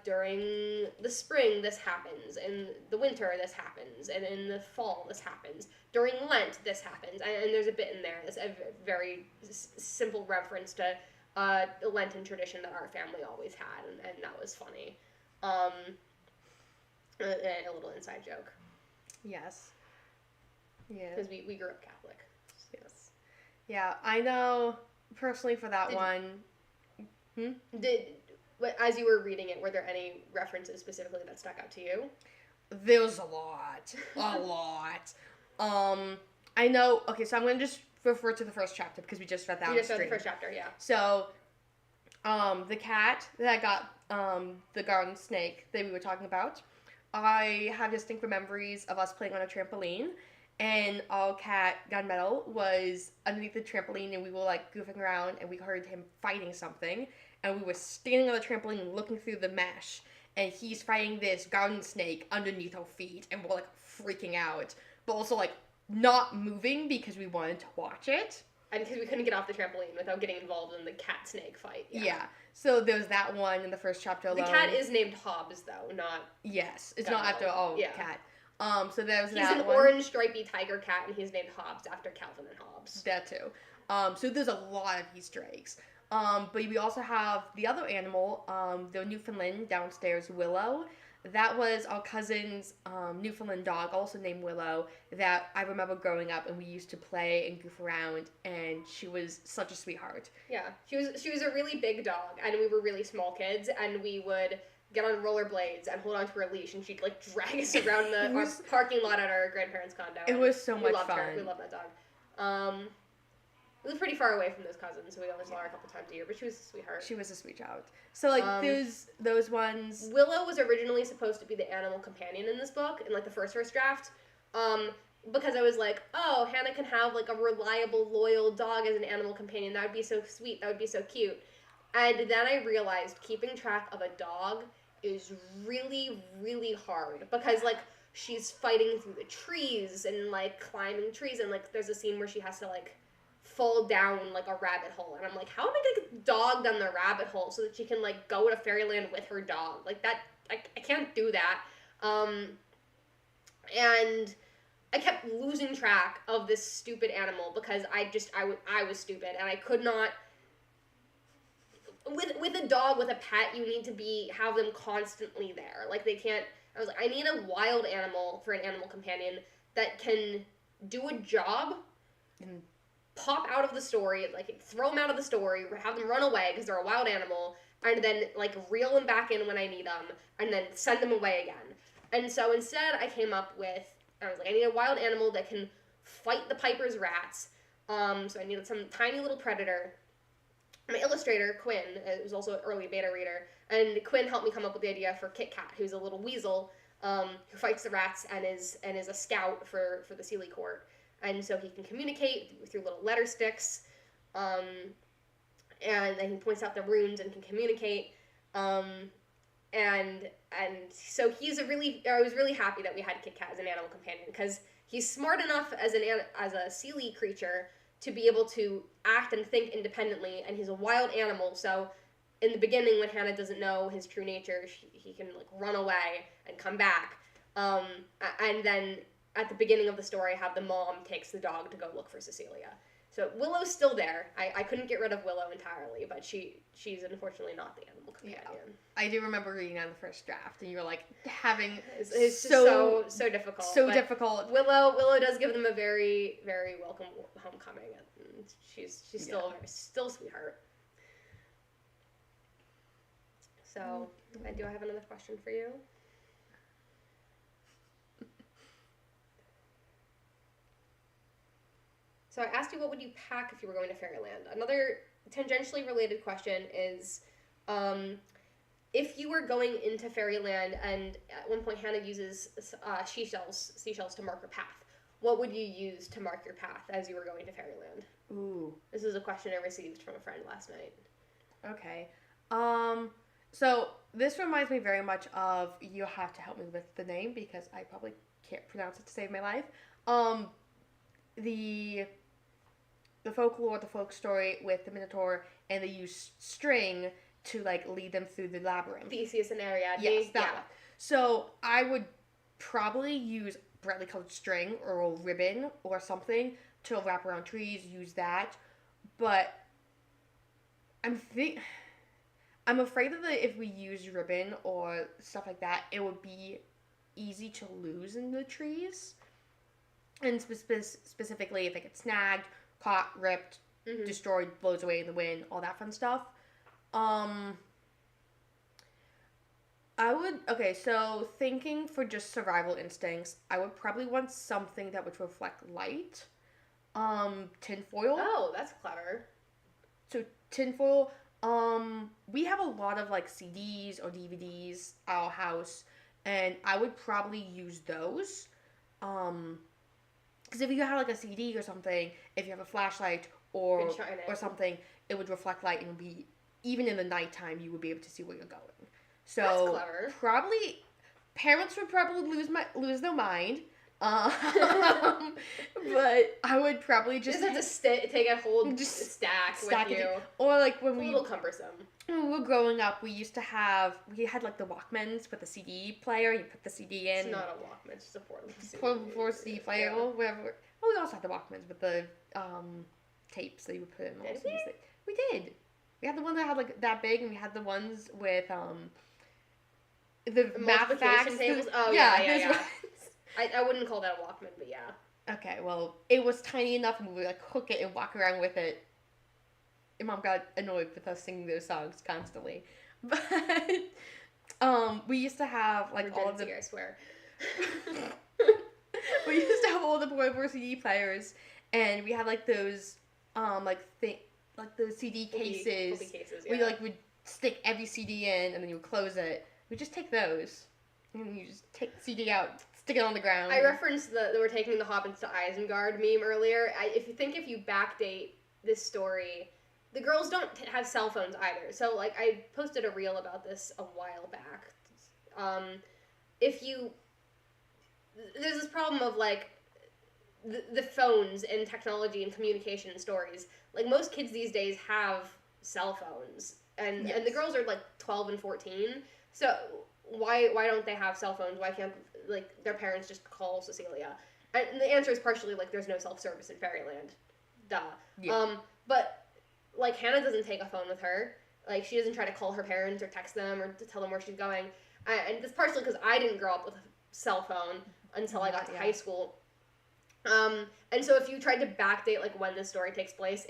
during the spring, this happens. In the winter, this happens. And in the fall, this happens. During Lent, this happens. And there's a bit in there that's a very simple reference to the Lenten tradition that our family always had. And that was funny. A little inside joke. Yes. Yeah. Because we grew up Catholic. Yes. Yeah, I know personally for that one. As you were reading it, were there any references specifically that stuck out to you? There's a lot. A lot. I know, okay, so I'm going to just refer to the first chapter because we just read that on You just stream. read the first chapter, yeah. So, the cat that got the garden snake that we were talking about, I have distinct memories of us playing on a trampoline, and our cat, Gunmetal, was underneath the trampoline, and we were, like, goofing around, and we heard him fighting something, and we were standing on the trampoline looking through the mesh, and he's fighting this garden snake underneath our feet, and we're, like, freaking out, but also, like, not moving because we wanted to watch it. And because we couldn't get off the trampoline without getting involved in the cat-snake fight. Yeah. So there's that one in the first chapter alone. The cat is named Hobbs, though, not... Yes. It's not after cat. So there's that one. He's an orange stripy tiger cat, and he's named Hobbs after Calvin and Hobbes. That too. So there's a lot of Easter eggs. But we also have the other animal, the Newfoundland downstairs, Willow. That was our cousin's Newfoundland dog, also named Willow, that I remember growing up, and we used to play and goof around, and she was such a sweetheart. Yeah, she was a really big dog, and we were really small kids, and we would get on rollerblades and hold onto her leash, and she'd like drag us around our parking lot at our grandparents' condo. It was so much fun. We loved that dog. We lived pretty far away from those cousins, so we only saw her a couple times a year, but she was a sweetheart. She was a sweet child. So, like, there's those ones. Willow was originally supposed to be the animal companion in this book, in, like, the first draft, because I was like, oh, Hannah can have, like, a reliable, loyal dog as an animal companion. That would be so sweet. That would be so cute. And then I realized keeping track of a dog is really, really hard, because, like, she's fighting through the trees and, like, climbing trees, and, like, there's a scene where she has to, like, fall down like a rabbit hole, and I'm like, how am I gonna get the dog down the rabbit hole so that she can like go to Faerieland with her dog? Like that, I can't do that. And I kept losing track of this stupid animal because I was stupid, and I could not. With a dog, with a pet, you need to have them constantly there. Like they can't. I was like, I need a wild animal for an animal companion that can do a job. Pop out of the story, like throw them out of the story, have them run away because they're a wild animal, and then like reel them back in when I need them, and then send them away again. And so instead, I came up with, I was like, I need a wild animal that can fight the Piper's rats. So I needed some tiny little predator. My illustrator, Quinn, was also an early beta reader, and Quinn helped me come up with the idea for Kit Kat, who's a little weasel who fights the rats and is a scout for the Seelie court. And so he can communicate through little letter sticks, and then he points out the runes and can communicate. And so I was really happy that we had Kit Kat as an animal companion, because he's smart enough as a Seelie creature to be able to act and think independently, and he's a wild animal. So in the beginning, when Hannah doesn't know his true nature, he can like run away and come back. And then at the beginning of the story, have the mom takes the dog to go look for Cecelia. So Willow's still there. I couldn't get rid of Willow entirely, but she's unfortunately not the animal companion. Yeah. I do remember reading on the first draft, and you were like having it's so difficult. So difficult. Willow does give them a very, very welcome homecoming. And she's still a sweetheart. So do I have another question for you? So I asked you, what would you pack if you were going to Faerieland? Another tangentially related question is, if you were going into Faerieland, and at one point Hannah uses seashells to mark her path, what would you use to mark your path as you were going to Faerieland? Ooh. This is a question I received from a friend last night. Okay. So this reminds me very much of, you'll have to help me with the name because I probably can't pronounce it to save my life. The folklore, the folk story with the Minotaur, and they use string to like lead them through the labyrinth. Theseus and Ariadne. Yes, that one. So I would probably use brightly colored string or a ribbon or something to wrap around trees, use that. But I'm afraid that if we use ribbon or stuff like that, it would be easy to lose in the trees. And specifically if it gets snagged, caught, ripped, destroyed, blows away in the wind, all that fun stuff. So thinking for just survival instincts, I would probably want something that would reflect light. Tinfoil. Oh, that's clever. So tinfoil, we have a lot of like CDs or DVDs at our house, and I would probably use those. Because if you have like a CD or something, if you have a flashlight or something, it would reflect light and be, even in the nighttime, you would be able to see where you're going. So that's clever. Probably, parents would probably lose their mind. but I would probably just have to take a whole stack with you. Or like when it's a little cumbersome. When we were growing up, we had like the Walkmans with the CD player. You put the CD in. It's not a Walkman, it's just a portable CD. Portable CD player, or whatever. Oh, we also had the Walkmans with the tapes that you would put in. Did we? We did. We had the one that had like that big, and we had the ones with the math facts tables. Oh yeah. I wouldn't call that a Walkman, but yeah. Okay, well, it was tiny enough, and we would like hook it and walk around with it. And Mom got annoyed with us singing those songs constantly, but we used to have like all of the. I swear. We used to have all the portable CD players, and we had like those those CD cases. cases, We like would stick every CD in, and then you would close it. We just take those, and you just take the CD out, stick it on the ground. I referenced that we're taking the Hobbits to Isengard meme earlier. If you backdate this story, the girls don't have cell phones either. So like I posted a reel about this a while back. There's this problem of like the phones and technology and communication and stories. Like most kids these days have cell phones, and the girls are like 12 and 14. So why don't they have cell phones? Why can't like their parents just call Cecelia? And the answer is partially like there's no self-service in Faerieland. Duh. Yeah. But like Hannah doesn't take a phone with her. Like she doesn't try to call her parents or text them or to tell them where she's going. And it's partially because I didn't grow up with a cell phone until I got to high school. And so if you tried to backdate like when this story takes place,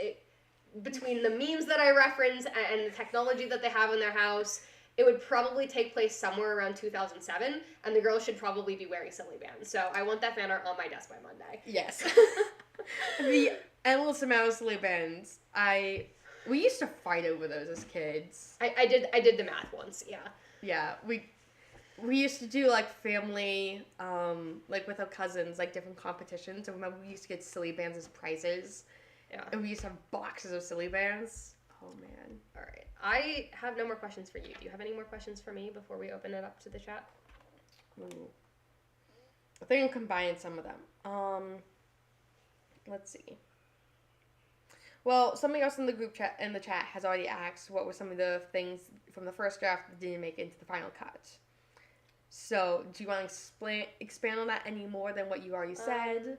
between the memes that I reference and the technology that they have in their house, it would probably take place somewhere around 2007, and the girls should probably be wearing silly bands. So I want that fan art on my desk by Monday. Yes. The endless amount of silly bands. We used to fight over those as kids. I did the math once, yeah. Yeah, we used to do like family, like with our cousins, like different competitions. And remember, we used to get silly bands as prizes. Yeah. And we used to have boxes of silly bands. Oh man. All right. I have no more questions for you. Do you have any more questions for me before we open it up to the chat? Ooh. I think I'm combining some of them. Let's see. Well, somebody else in the chat has already asked what were some of the things from the first draft that didn't make it into the final cut. So, do you want to expand on that any more than what you already said?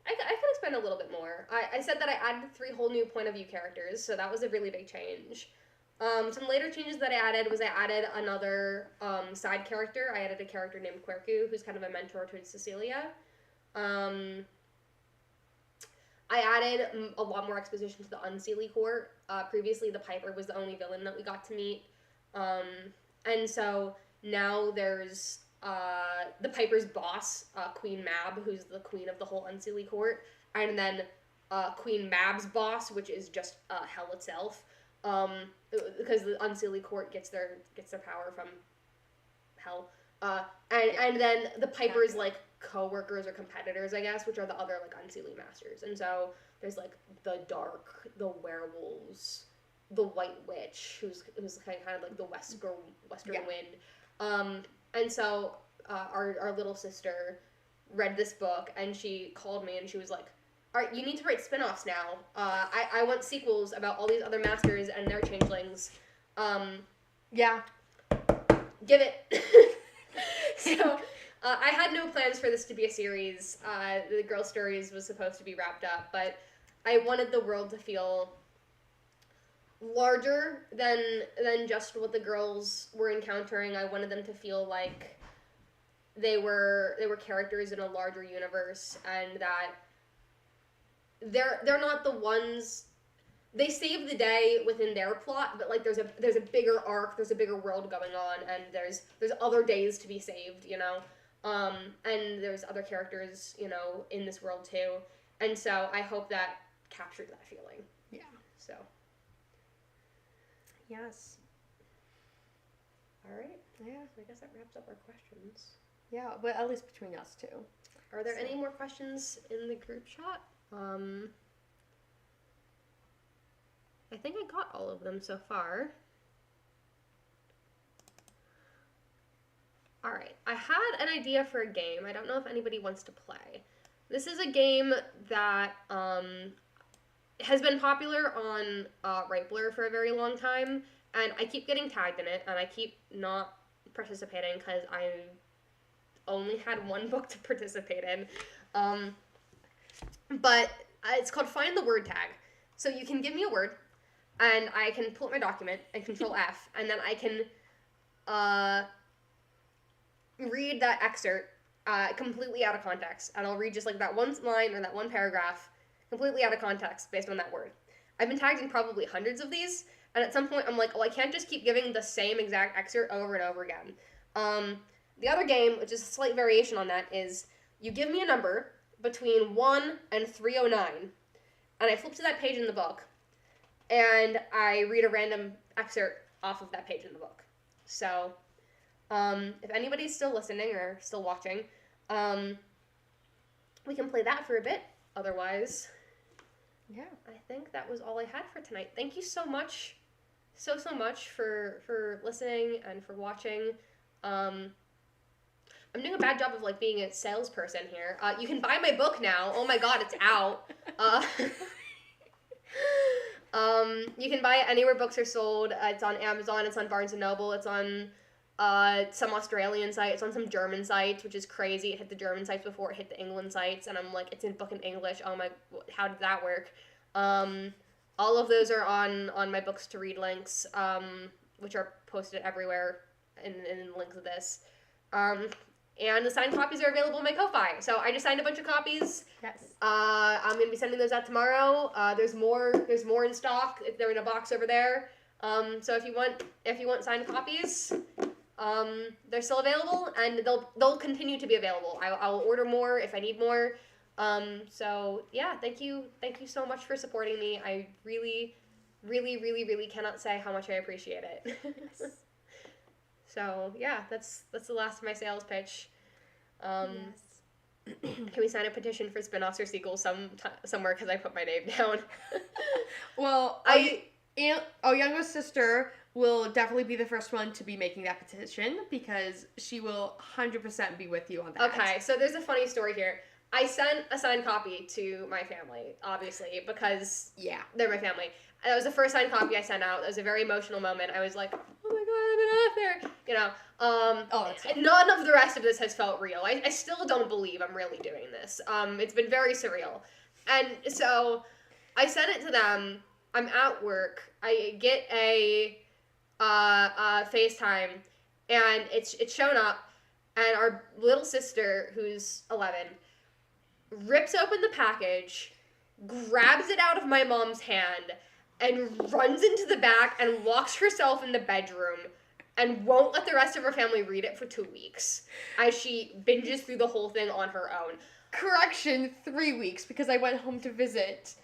I can expand a little bit more. I said that I added 3 whole new point of view characters, so that was a really big change. Some later changes that I added was I added another side character. I added a character named Quercu, who's kind of a mentor to Cecelia. I added a lot more exposition to the Unseelie court. Previously, the Piper was the only villain that we got to meet. And so now there's the Piper's boss, Queen Mab, who's the queen of the whole Unseelie court, and then Queen Mab's boss, which is just hell itself, because the Unseelie court gets their power from hell, and then the Piper's like co-workers or competitors, I guess, which are the other like Unseelie masters, and so there's like the Dark, the werewolves, the White Witch, who's kind of like the Western Wind. And so our little sister read this book, and she called me, and she was like, all right, you need to write spin-offs now. I want sequels about all these other masters and their changelings. Yeah. Give it. So I had no plans for this to be a series. The Girl Stories was supposed to be wrapped up, but I wanted the world to feel larger than just what the girls were encountering. I wanted them to feel like they were characters in a larger universe, and that they're not the ones. They save the day within their plot, but like there's a bigger arc, there's a bigger world going on, and there's other days to be saved, you know. And there's other characters, you know, in this world too. And so I hope that captured that feeling. Yeah. So. Yes. All right. Yeah. So I guess that wraps up our questions. Yeah, but at least between us two. Are there any more questions in the group chat? I think I got all of them so far. Alright, I had an idea for a game. I don't know if anybody wants to play. This is a game that has been popular on Ripeler for a very long time, and I keep getting tagged in it, and I keep not participating because I only had one book to participate in. But it's called Find the Word Tag. So you can give me a word, and I can pull up my document and Control F, and then I can read that excerpt completely out of context. And I'll read just like that one line or that one paragraph completely out of context based on that word. I've been tagged in probably hundreds of these, and at some point I'm like, oh, I can't just keep giving the same exact excerpt over and over again. The other game, which is a slight variation on that, is you give me a number between 1 and 309, and I flip to that page in the book, and I read a random excerpt off of that page in the book. So, if anybody's still listening or still watching, we can play that for a bit. Otherwise, yeah, I think that was all I had for tonight. Thank you so much, so much for listening and for watching. I'm doing a bad job of like being a salesperson here. You can buy my book now. Oh my god, it's out. You can buy it anywhere books are sold. It's on Amazon. It's on Barnes & Noble. It's on some Australian sites. It's on some German sites, which is crazy. It hit the German sites before it hit the England sites, and I'm like, it's in book in English. Oh my, how did that work? All of those are on my books to read links, which are posted everywhere in the links of this. And the signed copies are available on my Ko-Fi. So I just signed a bunch of copies. Yes. I'm gonna be sending those out tomorrow. There's more in stock. They're in a box over there. So if you want signed copies, they're still available, and they'll continue to be available. I'll order more if I need more. So yeah, thank you so much for supporting me. I really, really, really, really cannot say how much I appreciate it. Yes. So yeah, that's the last of my sales pitch. Yes. Can we sign a petition for spin-offs or sequels somewhere because I put my name down? Well, our younger sister will definitely be the first one to be making that petition because she will 100% be with you on that. Okay, so there's a funny story here. I sent a signed copy to my family, obviously, because they're my family. That was the first signed copy I sent out. It was a very emotional moment. I was like, oh my god, I'm an author, you know. None of the rest of this has felt real. I still don't believe I'm really doing this. It's been very surreal. And so I sent it to them. I'm at work. I get a FaceTime, and it's shown up, and our little sister, who's 11, rips open the package, grabs it out of my mom's hand, and runs into the back and locks herself in the bedroom and won't let the rest of her family read it for 2 weeks as she binges through the whole thing on her own. Correction, 3 weeks, because I went home to visit.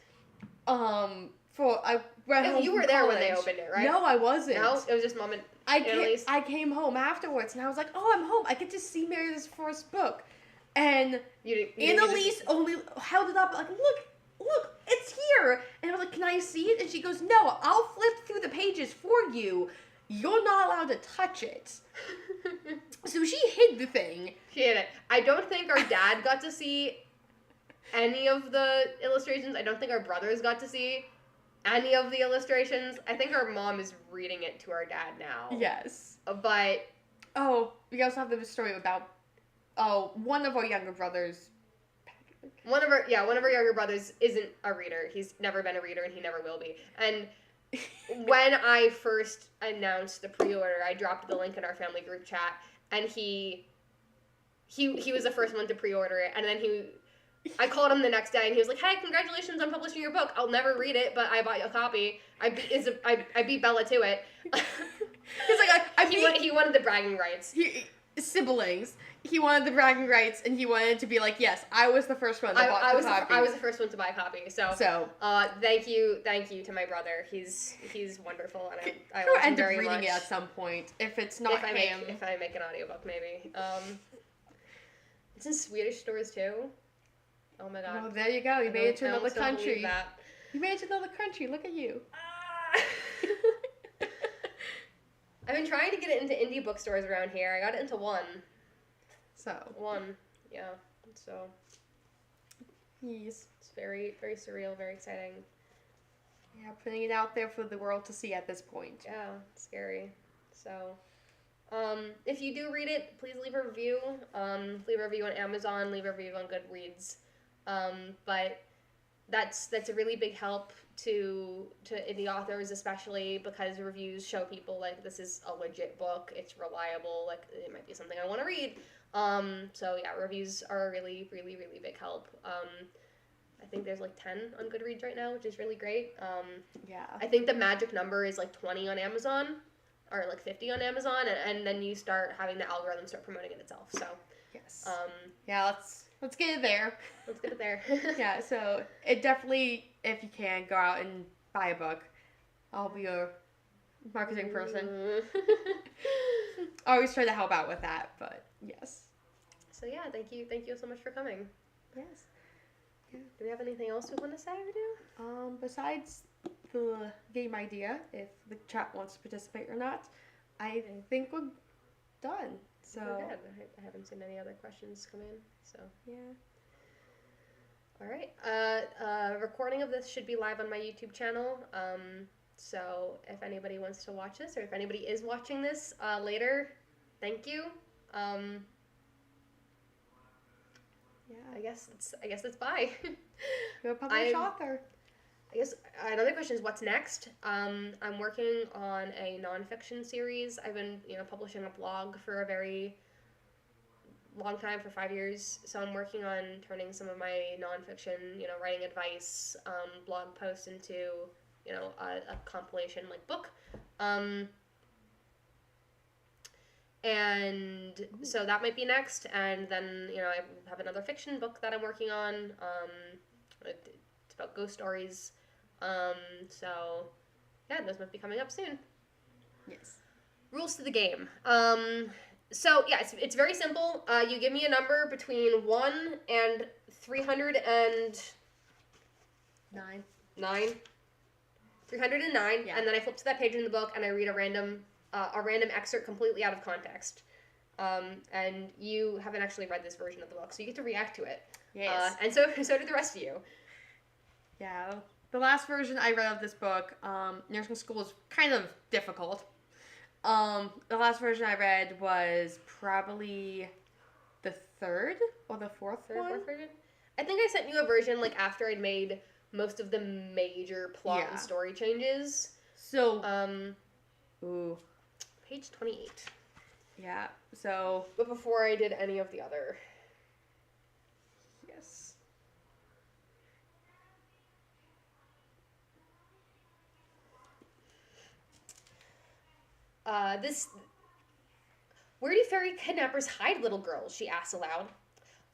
You were there when they opened it, right? No, I wasn't. No, it was just Mom and Annalise. I came home afterwards, and I was like, oh, I'm home. I get to see Meredith's first book. And Annalise only held it up like, look, it's here. And I was like, can I see it? And she goes, no, I'll flip through the pages for you. You're not allowed to touch it. So she hid the thing. She hid it. I don't think our dad got to see any of the illustrations. I don't think our brothers got to see any of the illustrations. I think our mom is reading it to our dad now. Yes. But... Oh, we also have the story about... Oh, one of our younger brothers... One of our younger brothers isn't a reader. He's never been a reader, and he never will be. And when I first announced the pre-order, I dropped the link in our family group chat, and he was the first one to pre-order it. And then I called him the next day, and he was like, "Hey, congratulations on publishing your book. I'll never read it, but I bought you a copy. I beat Bella to it." He's like, he wanted the bragging rights. Siblings. He wanted the bragging rights, and he wanted to be like, yes, I was the first one that bought the copy. I was the first one to buy a copy. So thank you to my brother. He's wonderful, and I love him very much. End up reading it at some point if it's not him. If I make an audiobook, maybe. It's in Swedish stores too. Oh my god. Oh, there you go. You made it to another country. You made it to another country. Look at you. I've been trying to get it into indie bookstores around here. I got it into one. One, yeah. So. Yes. It's very, very surreal, very exciting. Yeah, putting it out there for the world to see at this point. Yeah, scary. So, if you do read it, please leave a review. Leave a review on Amazon, leave a review on Goodreads. But that's a really big help to indie authors, especially because reviews show people like this is a legit book, it's reliable, like it might be something I want to read. So yeah, reviews are a really, really, really big help. I think there's like 10 on Goodreads right now, which is really great. Yeah. I think the magic number is like 20 on Amazon, or like 50 on Amazon, and then you start having the algorithm start promoting it itself. So yes. Yeah, let's get it there. Let's get it there. Yeah. So it definitely, if you can, go out and buy a book. I'll be your marketing person. I always try to help out with that, but yes. So yeah, thank you so much for coming. Yes. Yeah. Do we have anything else we want to say or do? Besides the game idea, if the chat wants to participate or not, I think we're done. So we're good. I haven't seen any other questions come in. So yeah. All right. Recording of this should be live on my YouTube channel. So if anybody wants to watch this, or if anybody is watching this later, thank you. Yeah, I guess that's bye. You're a published author. I guess another question is what's next. I'm working on a nonfiction series. I've been publishing a blog for a very long time, for 5 years. So I'm working on turning some of my nonfiction, writing advice, blog posts into a compilation like book. And so that might be next, and then I have another fiction book that I'm working on. It's about ghost stories. So yeah, those might be coming up soon. Yes. Rules to the game. So yeah, it's very simple. You give me a number between 1 and 309. 309, yeah. And then I flip to that page in the book and I read a random excerpt completely out of context. And you haven't actually read this version of the book, so you get to react to it. Yes. And so did the rest of you. Yeah. The last version I read of this book, nursing school is kind of difficult. The last version I read was probably the third or the fourth one. Version? I think I sent you a version like after I'd made most of the major plot and story changes. So, page 28. Yeah, so... But before I did any of the other... Yes. Where do fairy kidnappers hide little girls? She asked aloud.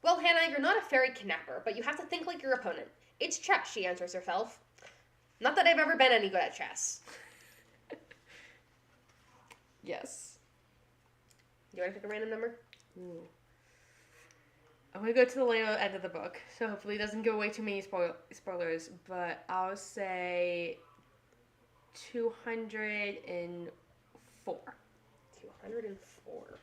Well, Hannah, you're not a fairy kidnapper, but you have to think like your opponent. It's chess, she answers herself. Not that I've ever been any good at chess. Yes. Do you want to pick a random number? Ooh. I'm going to go to the later end of the book, so hopefully it doesn't give away too many spoilers, but I'll say 204. 204.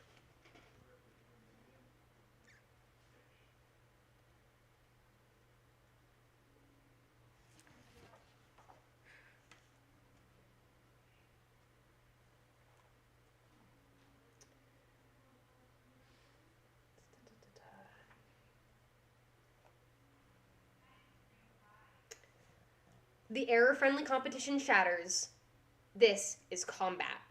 The error-friendly competition shatters. This is combat.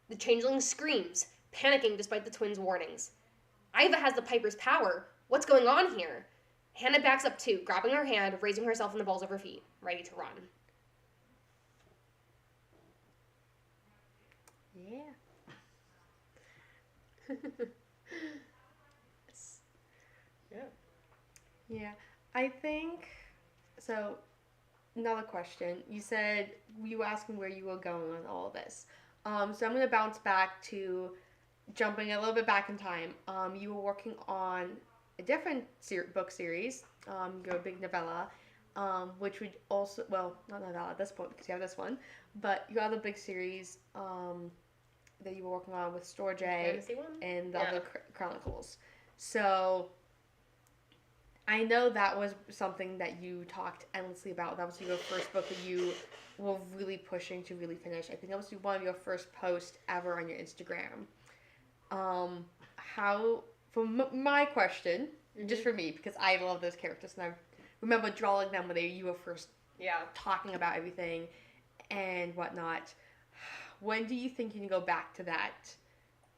The changeling screams, panicking despite the twins' warnings. Iva has the Piper's power. What's going on here? Hannah backs up too, grabbing her hand, raising herself in the balls of her feet, ready to run. Yeah. Yeah. Yeah. I think, so, another question. You said, you were asking where you were going on all of this. So I'm going to bounce back to jumping a little bit back in time. You were working on a different book series, your big novella, which would also, well, not novella at this point because you have this one, but your other big series that you were working on with Store J Fantasy one? and the other Chronicles. So I know that was something that you talked endlessly about. That was your first book that you were really pushing to really finish. I think that was one of your first posts ever on your Instagram. My question, just for me, because I love those characters and I remember drawing them when you were first talking about everything and whatnot. When do you think you can go back to that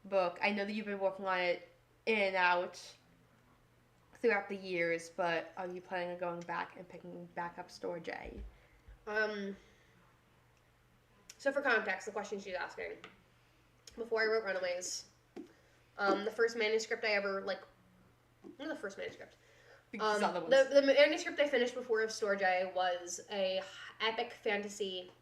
book? I know that you've been working on it in and out throughout the years, but are you planning on going back and picking back up Store J? So for context, the question she's asking, before I wrote Runaways, the first manuscript I ever, not the first manuscript. The manuscript I finished before Store J was a epic fantasy,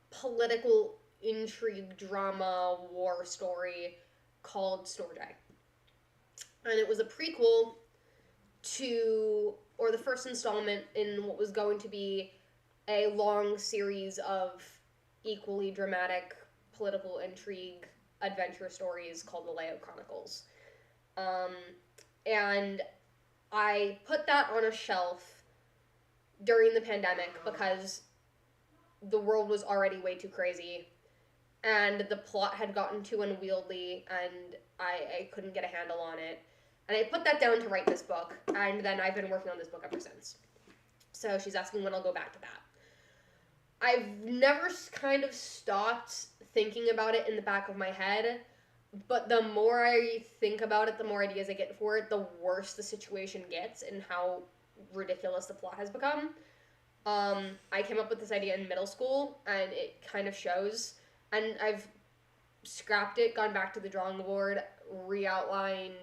political intrigue, drama, war story called Store J. And it was a prequel to, or the first installment in what was going to be a long series of equally dramatic political intrigue adventure stories called the Leo Chronicles. And I put that on a shelf during the pandemic because the world was already way too crazy and the plot had gotten too unwieldy and I couldn't get a handle on it. And I put that down to write this book, and then I've been working on this book ever since. So she's asking when I'll go back to that. I've never kind of stopped thinking about it in the back of my head, but the more I think about it, the more ideas I get for it, the worse the situation gets and how ridiculous the plot has become. I came up with this idea in middle school, and it kind of shows, and I've scrapped it, gone back to the drawing board, re-outlined,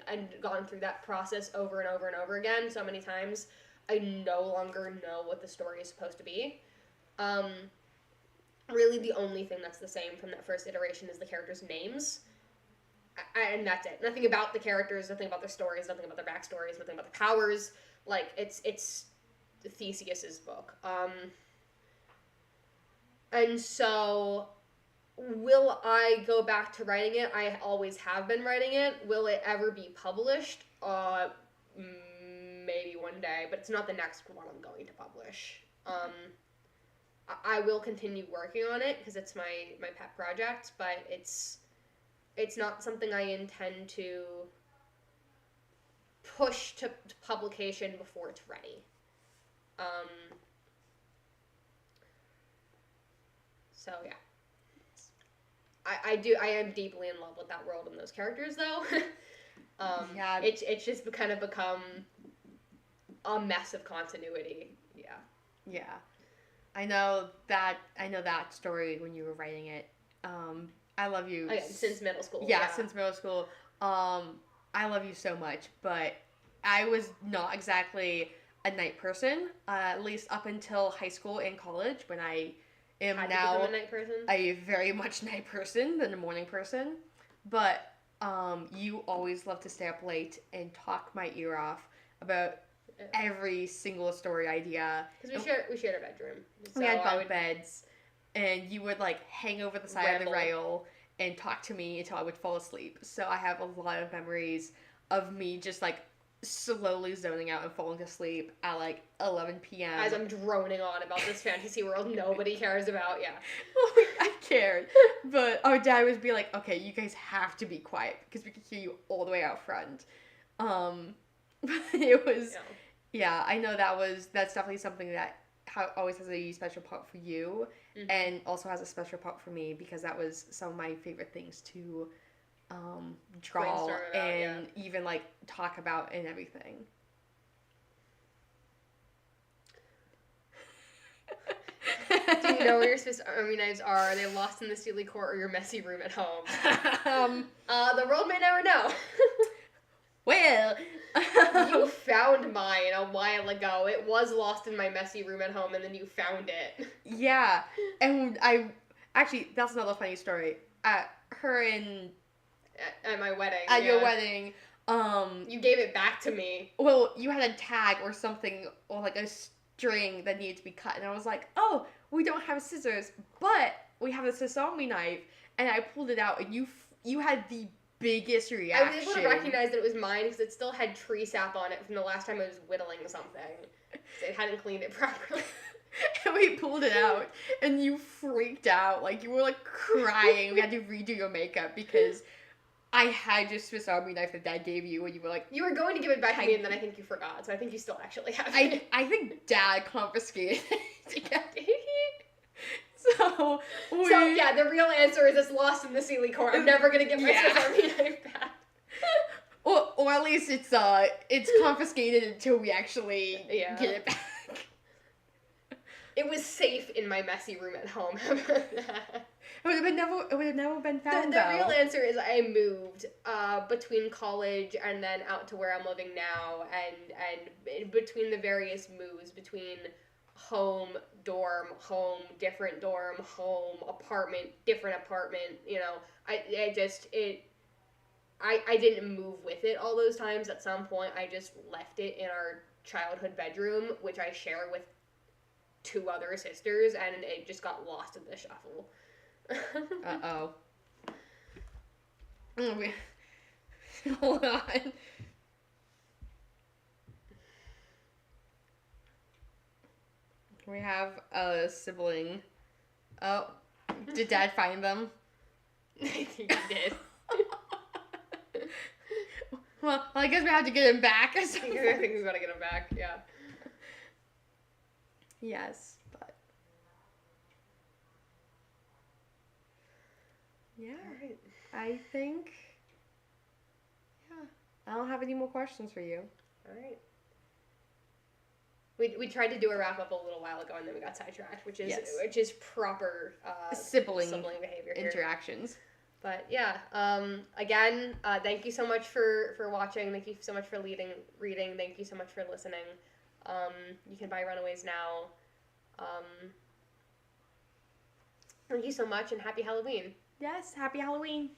and gone through that process over and over and over again so many times. I no longer know what the story is supposed to be. Really the only thing that's the same from that first iteration is the characters' names. And that's it. Nothing about the characters, nothing about their stories, nothing about their backstories, nothing about their powers. Like, it's Theseus's book. And so, will I go back to writing it? I always have been writing it. Will it ever be published? Maybe one day, but it's not the next one I'm going to publish. I will continue working on it because it's my pet project, but it's not something I intend to push to publication before it's ready. So yeah. I am deeply in love with that world and those characters though. Yeah. It's just kind of become a mess of continuity. Yeah. Yeah. I know that story when you were writing it. I love you. Since middle school. Yeah, since middle school. I love you so much, but I was not exactly a night person, at least up until high school and college, when I am now a night person. A very much night person than a morning person. But you always love to stay up late and talk my ear off about every single story idea. Because we shared a bedroom. So we had bunk beds, and you would hang over the side of the rail and talk to me until I would fall asleep. So I have a lot of memories of me just slowly zoning out and falling asleep at 11 p.m. As I'm droning on about this fantasy world nobody cares about, yeah. I cared. But our dad would be like, okay, you guys have to be quiet because we could hear you all the way out front. It was, yeah, I know that's definitely something that always has a special part for you, mm-hmm. and also has a special part for me because that was some of my favorite things to draw and even talk about and everything. Do you know where your Swiss Army knives are? Are they lost in the Seelie court or your messy room at home? The world may never know. Well, you found mine a while ago. It was lost in my messy room at home, and then you found it. Yeah, and actually, that's another funny story. At my wedding. At your wedding, you gave it back to me. Well, you had a tag or something, or a string that needed to be cut, and I was like, oh, we don't have scissors, but we have a sesame knife, and I pulled it out, and you had the biggest reaction. I was able to recognize that it was mine because it still had tree sap on it from the last time I was whittling something. It hadn't cleaned it properly. And we pulled it out, and you freaked out. Like, you were, like, crying. We had to redo your makeup because I had your Swiss Army knife that Dad gave you, and you were like... You were going to give it back to me, and then I think you forgot, so I think you still actually have it. I think Dad confiscated it. So, yeah, the real answer is it's lost in the Seelie court. I'm never gonna get my Swiss Army knife back. Or at least it's confiscated until we actually get it back. It was safe in my messy room at home. It would have never been found. The real answer is I moved between college and then out to where I'm living now, and between the various moves between home, dorm, home, different dorm, home, apartment, different apartment. You know, I didn't move with it all those times. At some point, I just left it in our childhood bedroom, which I share with 2 other sisters, and it just got lost in the shuffle. Uh-oh. Hold on. We have a sibling. Oh, did Dad find them? I think he did. Well, I guess we have to get him back. I think he's gonna get him back, yeah. Yes, but... Yeah, Alright. I think... Yeah, I don't have any more questions for you. Alright. We tried to do a wrap up a little while ago, and then we got sidetracked, which is proper sibling behavior here. Interactions. But yeah, again, thank you so much for watching. Thank you so much for reading. Thank you so much for listening. You can buy Runaways now. Thank you so much, and happy Halloween. Yes, happy Halloween.